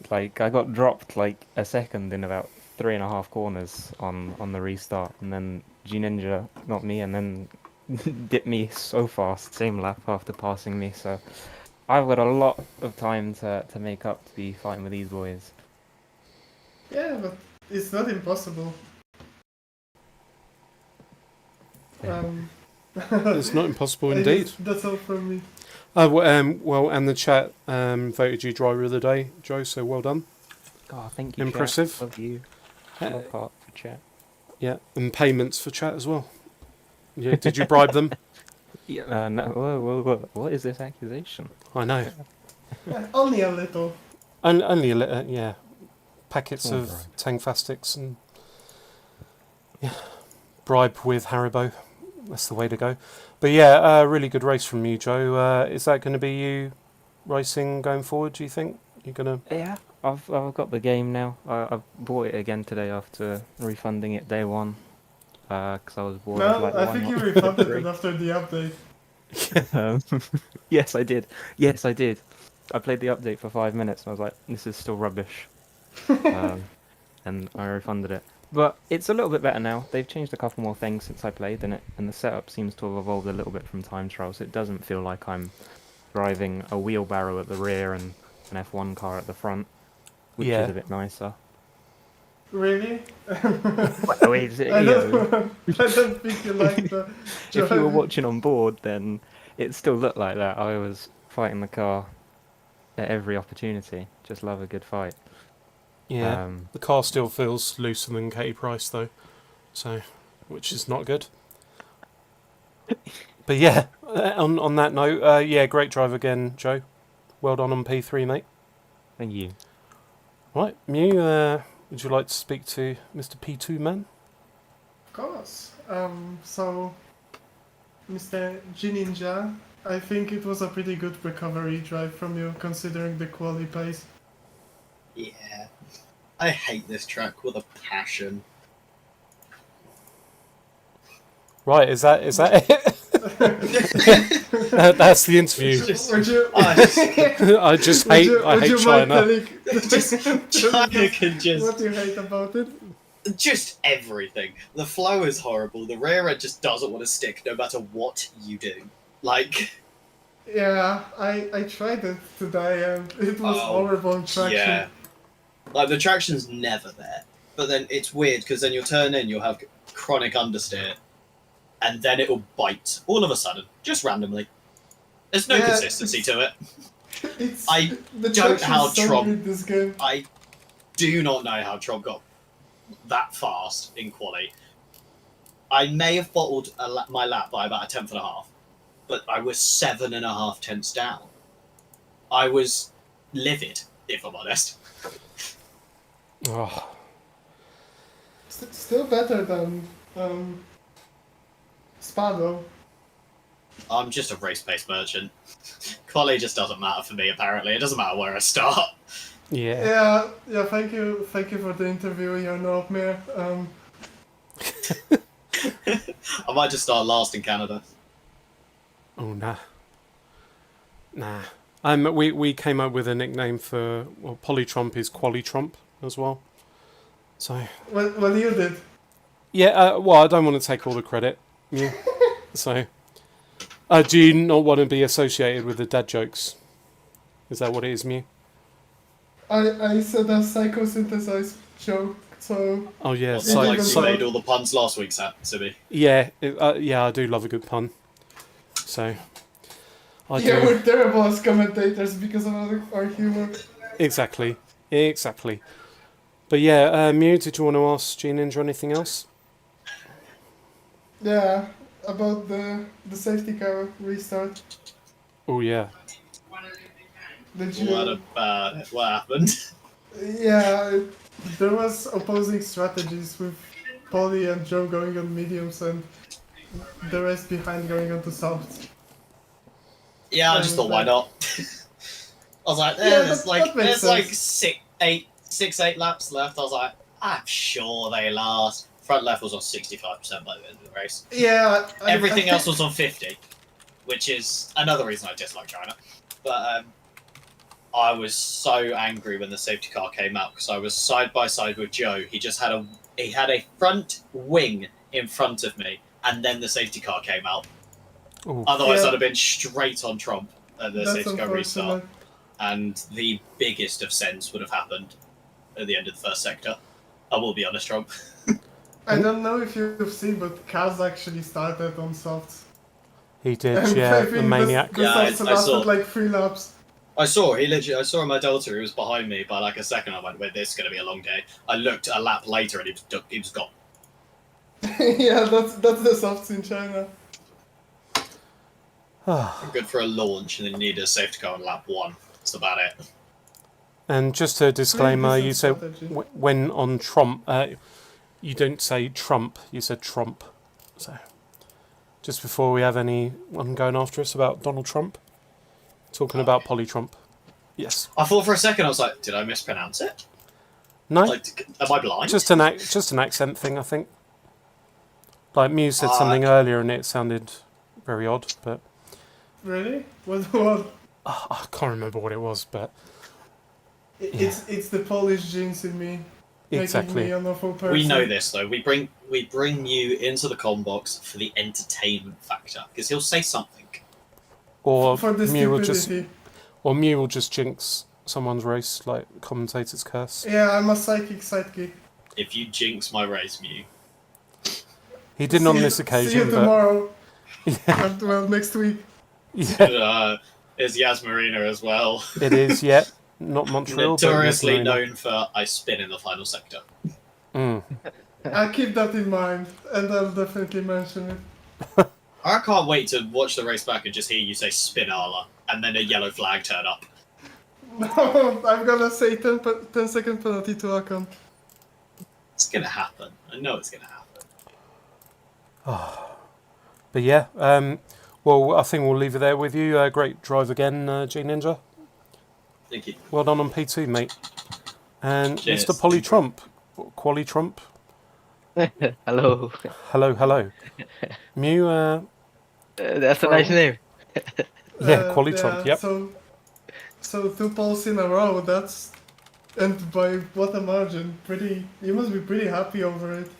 Like I got dropped like a second in about 3.5 corners on the restart, and then G Ninja got me, and then dipped me so fast, same lap after passing me. So I've got a lot of time to make up to be fighting with these boys. Yeah, but it's not impossible. It's not impossible indeed. That's all from me. Well, and the chat voted you driver of the day, Joe. So well done. Oh, thank you. Impressive. Chat. Love you. Love heart for chat. Yeah, and payments for chat as well. Yeah, did you bribe them? Yeah. No. Whoa. What is this accusation? I know. Only a little. Only a little, yeah. Packets Small of bribe. Tangfastics and yeah, bribe with Haribo. That's the way to go. But yeah, really good race from you, Joe. Is that going to be you racing going forward? Do you think you're gonna? Yeah. I've got the game now. I've bought it again today after refunding it day one. Because I was bored. No, like, I why think not? you refunded it after the update. Yes, I did. Yes, I did. I played the update for 5 minutes and I was like, this is still rubbish. And I refunded it. But it's a little bit better now. They've changed a couple more things since I played in it, and the setup seems to have evolved a little bit from time trial, so it doesn't feel like I'm driving a wheelbarrow at the rear and an F1 car at the front, which Yeah. is a bit nicer. Really? Well, it's, you I know, don't think you like the. if you were driving. watching on board, then it still looked like that. I was fighting the car at every opportunity. Just love a good fight. Yeah, the car still feels looser than Katie Price though, so which is not good. But yeah, on that note, yeah, great drive again, Joe. Well done on P3, mate. Thank you. Right, Mew, would you like to speak to Mr. P2 man? Of course. So, Mr. G Ninja, I think it was a pretty good recovery drive from you, considering the quali pace. Yeah. I hate this track with a passion. Right, is that it? That's the interview. Would you? I just hate I hate China. China can just... What do you hate about it? Just everything. The flow is horrible. The rear end just doesn't want to stick no matter what you do. Like... Yeah, I tried it today and it was Oh, horrible on traction. Yeah. Like, the traction's never there. But then it's weird, because then you'll turn in, you'll have chronic understeer, and then it'll bite all of a sudden, just randomly. There's no Yeah, consistency to it. It's, I the don't traction's how so Trump- weird this game. I do not know how Trump got that fast in quali. I may have bottled my lap by about a tenth and a half, but I was 7.5 tenths down. I was livid, if I'm honest. Oh, Still better than Spado. I'm just a race-based merchant. Quali just doesn't matter for me, apparently. It doesn't matter where I start. yeah. Yeah, thank you for the interview, you're not mere. I might just start last in Canada. Oh nah. We came up with a nickname for Polytrump is Qualitrump as well. So Well, you did. yeah, well I don't want to take all the credit. Yeah. So do you not want to be associated with the dad jokes? Is that what it is, Mew? I said a psychosynthesized joke, so Oh yeah, Well, so- like you so- made all the puns last week, Sibby. yeah, yeah. I do love a good pun. So I Yeah, do. we're terrible as commentators because of our humor. Exactly. Exactly. But yeah, Mew, did you want to ask G Ninja anything else? Yeah, about the safety car restart. Oh yeah. Did What you? about it? What happened? Yeah, there was opposing strategies with Polly and Joe going on mediums and the rest behind going on to softs. Yeah, I just thought, why not? I was like, Yeah, there's that makes there's like sense. 8 laps left. I was like, I'm sure they last. Front left was on 65% by the end of the race. Yeah, Everything else was on 50, which is another reason I dislike China. But I was so angry when the safety car came out because I was side by side with Joe. He had a front wing in front of me, and then the safety car came out. Oh. Otherwise, Yeah. I'd have been straight on Trump at the That's safety car restart, unfortunate. and the biggest of sends would have happened at the end of the first sector. I will be honest, Trump. I don't know if you've seen, but Kaz actually started on softs. He did, And yeah, I the think maniac. the Yeah, softs I lasted saw. like 3 laps. I saw in my Delta, he was behind me by like a second. I went, wait, this is going to be a long day. I looked a lap later and he was gone. Yeah, that's the softs in China. Good for a launch, and then you need a safety car on lap 1. That's about it. And just a disclaimer, Pretty you decent said strategy. when on Trump, you don't say Trump, you said Trump. So, just before we have anyone going after us about Donald Trump, talking about Polly Trump. Yes. I thought for a second, I was like, did I mispronounce it? No, Like, am I blind? just an accent thing, I think. Like Mew said something earlier and it sounded very odd, but Really? What? I can't remember what it was, but It's the Polish genes in me. Making exactly. me an awful person. We know this though. We bring you into the com box for the entertainment factor because he'll say something. Or For the Mew will stupidity. just jinx someone's race, like commentator's curse. Yeah, I'm a psychic sidekick. If you jinx my race, Mew, He didn't on this See occasion, you but tomorrow. yeah, Well, next week. yeah, is Yas Marina as well. it is. Yeah, not Montreal, Notoriously but Marina. known for I spin in the final sector. Mm. I'll keep that in mind, and I'll definitely mention it. I can't wait to watch the race back and just hear you say Spinala and then a yellow flag turn up. No, I'm gonna say 10-second penalty to Akon. It's gonna happen. I know it's gonna happen. But yeah, well, I think we'll leave it there with you. Great drive again, G Ninja. Thank you. Well done on P2, mate. And Cheers. Mr. Polly Trump, Quali Trump. Hello. Hello, hello. Mew, That's a nice name. yeah, Quali Trump. Yep. So 2 poles in a row. That's, and by what a margin? You must be pretty happy over it.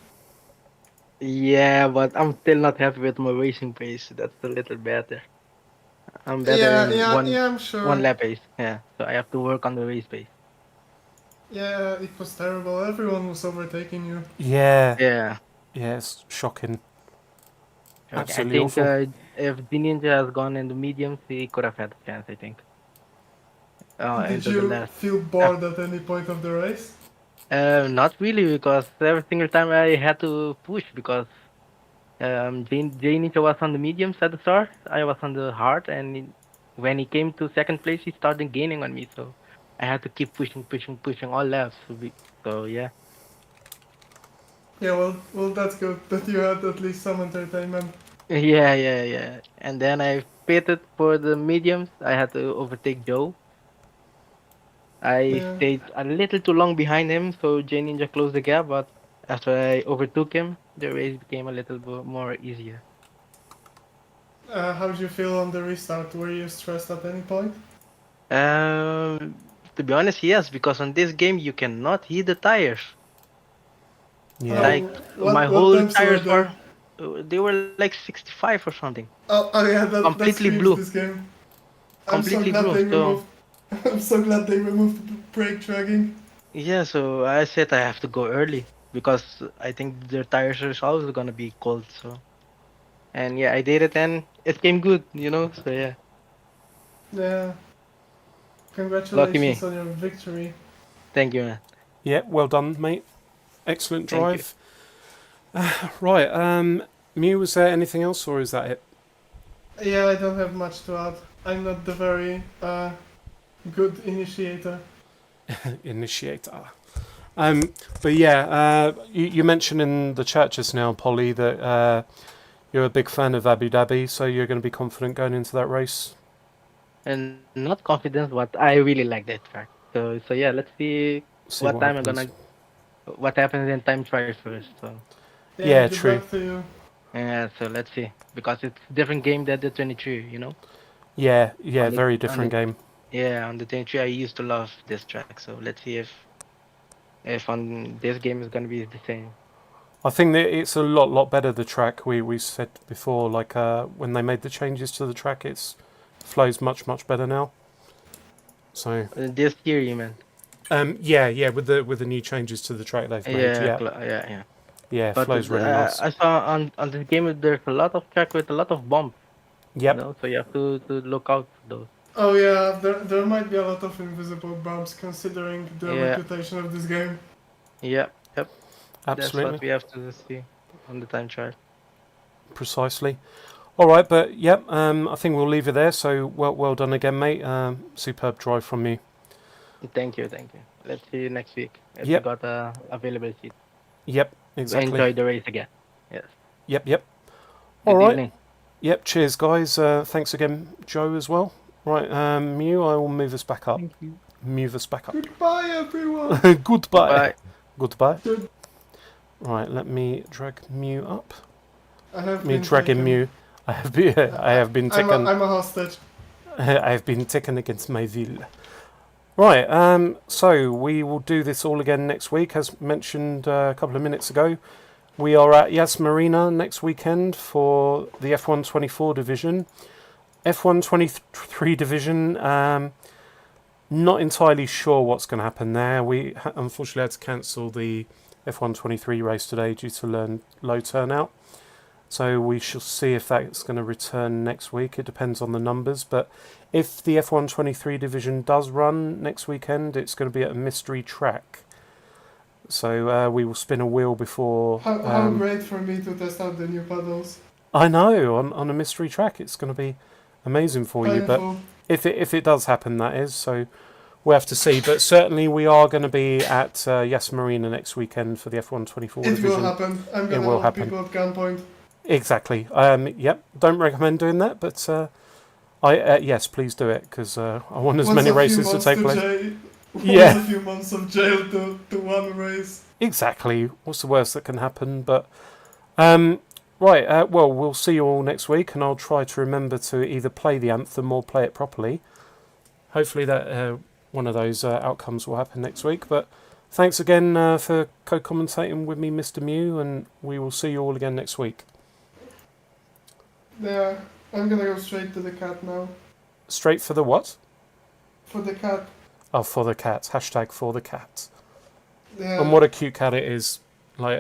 Yeah, but I'm still not happy with my racing pace. That's a little better. I'm better in Yeah, I'm sure. one lap pace. Yeah, so I have to work on the race pace. Yeah, it was terrible. Everyone was overtaking you. Yeah, Yeah. yeah, it's shocking. Okay, Absolutely I awful. think if the Ninja has gone in the mediums, he could have had a chance, I think. Did Into the you last. feel bored at any point of the race? Not really, because every single time I had to push because Jay Ninja was on the mediums at the start. I was on the hard, and when he came to second place, he started gaining on me. So I had to keep pushing all laps. So yeah. Yeah, well, that's good that you had at least some entertainment. Yeah. And then I pitted for the mediums. I had to overtake Joe. I Yeah. stayed a little too long behind him, so Jay Ninja closed the gap. But after I overtook him, the race became a little bit more easier. How did you feel on the restart? Were you stressed at any point? To be honest, yes, because on this game you cannot heat the tires. Yeah. Like What my whole temps tires were were, they were like 65 or something. Oh yeah, that Completely screams blue. this game. Completely blue. So I'm so glad they removed brake dragging. yeah, so I said I have to go early because I think their tires are also gonna be cold. So and yeah, I did it and it came good, you know. So yeah. Yeah. Congratulations me. on your victory. Thank you, man. Yeah, well done, mate. Excellent Thank you. drive. Right, Mew, was there anything else, or is that it? Yeah, I don't have much to add. I'm not the very good initiator. Initiator. But yeah, you mentioned in the chat just now, Polly, that you're a big fan of Abu Dhabi, so you're going to be confident going into that race. And not confident, but I really like that track. So yeah, let's see See what time happens. what happens in time trial first. So Yeah, good true. luck to you. yeah, so let's see because it's different game than the 23. Yeah, On the- very on different the- game. Yeah, on the 23 I used to love this track. So let's see if on this game is gonna be the same. I think that it's a lot better, the track. We said before, like when they made the changes to the track, it flows much better now. So This year, you meant? yeah, with the new changes to the track they've made, yeah, But flows really nice. I saw on this game there's a lot of track with a lot of bumps. Yep. So you have to look out for those. Oh yeah, there might be a lot of invisible bumps considering the Yeah. reputation of this game. Yep. That's Absolutely. what we have to see on the time trial. Precisely. All right, but yep, I think we'll leave it there. So well done again, mate. Superb drive from you. Thank you. Let's see you next week if Yep. you got a available seat. Yep, exactly. Enjoy the race again. Yes. Yep. Good All right. evening. Yep. Cheers, guys. Thanks again, Joe, as well. Right, Mew, I will move us back up. Thank you. Move us back up. Goodbye everyone! Goodbye. Bye. Goodbye. Good. Right, let me drag Mew up. I have Me been dragging taken. Mew. I have been taken. I'm a hostage. I have been taken against my will. Right, so we will do this all again next week, as mentioned a couple of minutes ago. We are at Yas Marina next weekend for the F124 division. F123 division, not entirely sure what's going to happen there. We unfortunately had to cancel the F123 race today due to low turnout. So we shall see if that's going to return next week. It depends on the numbers. But if the F123 division does run next weekend, it's going to be at a mystery track. So we will spin a wheel before... How great for me to test out the new paddles. I know, on a mystery track. It's going to be amazing for you. But Painful. if it does happen, that is. So we'll have to see. But certainly we are going to be at Yas Marina next weekend for the F124 division. It will happen. I'm It gonna will hold happen. people at gunpoint. Exactly. Yep. Don't recommend doing that, but yes, please do it because I want as many races to take place. Yeah. A few months of jail to one race. Exactly. What's the worst that can happen? But right. Well, we'll see you all next week, and I'll try to remember to either play the anthem or play it properly. Hopefully, that one of those outcomes will happen next week. But thanks again for co-commentating with me, Mr. Mew, and we will see you all again next week. Yeah, I'm gonna go straight to the cat now. Straight for the what? For the cat. Oh, for the cat. Hashtag for the cat. Yeah. And what a cute cat it is. Like,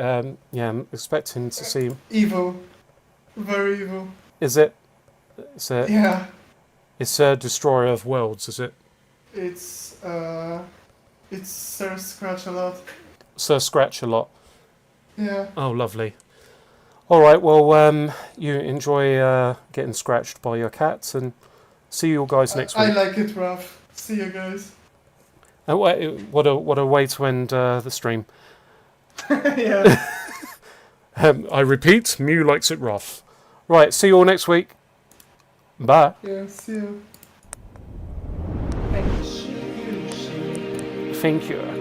yeah, I'm expecting to see him. Evil. Very evil. Is it? It's Yeah. a destroyer of worlds, is it? It's Sir Scratch a lot. Sir Scratch a lot. Yeah. Oh, lovely. All right, well, you enjoy getting scratched by your cats, and see you all guys next I week. like it rough. See you guys. What a way to end the stream. Yeah. I repeat, Mew likes it rough. Right, see you all next week. Bye. Yeah, see you. Thank you.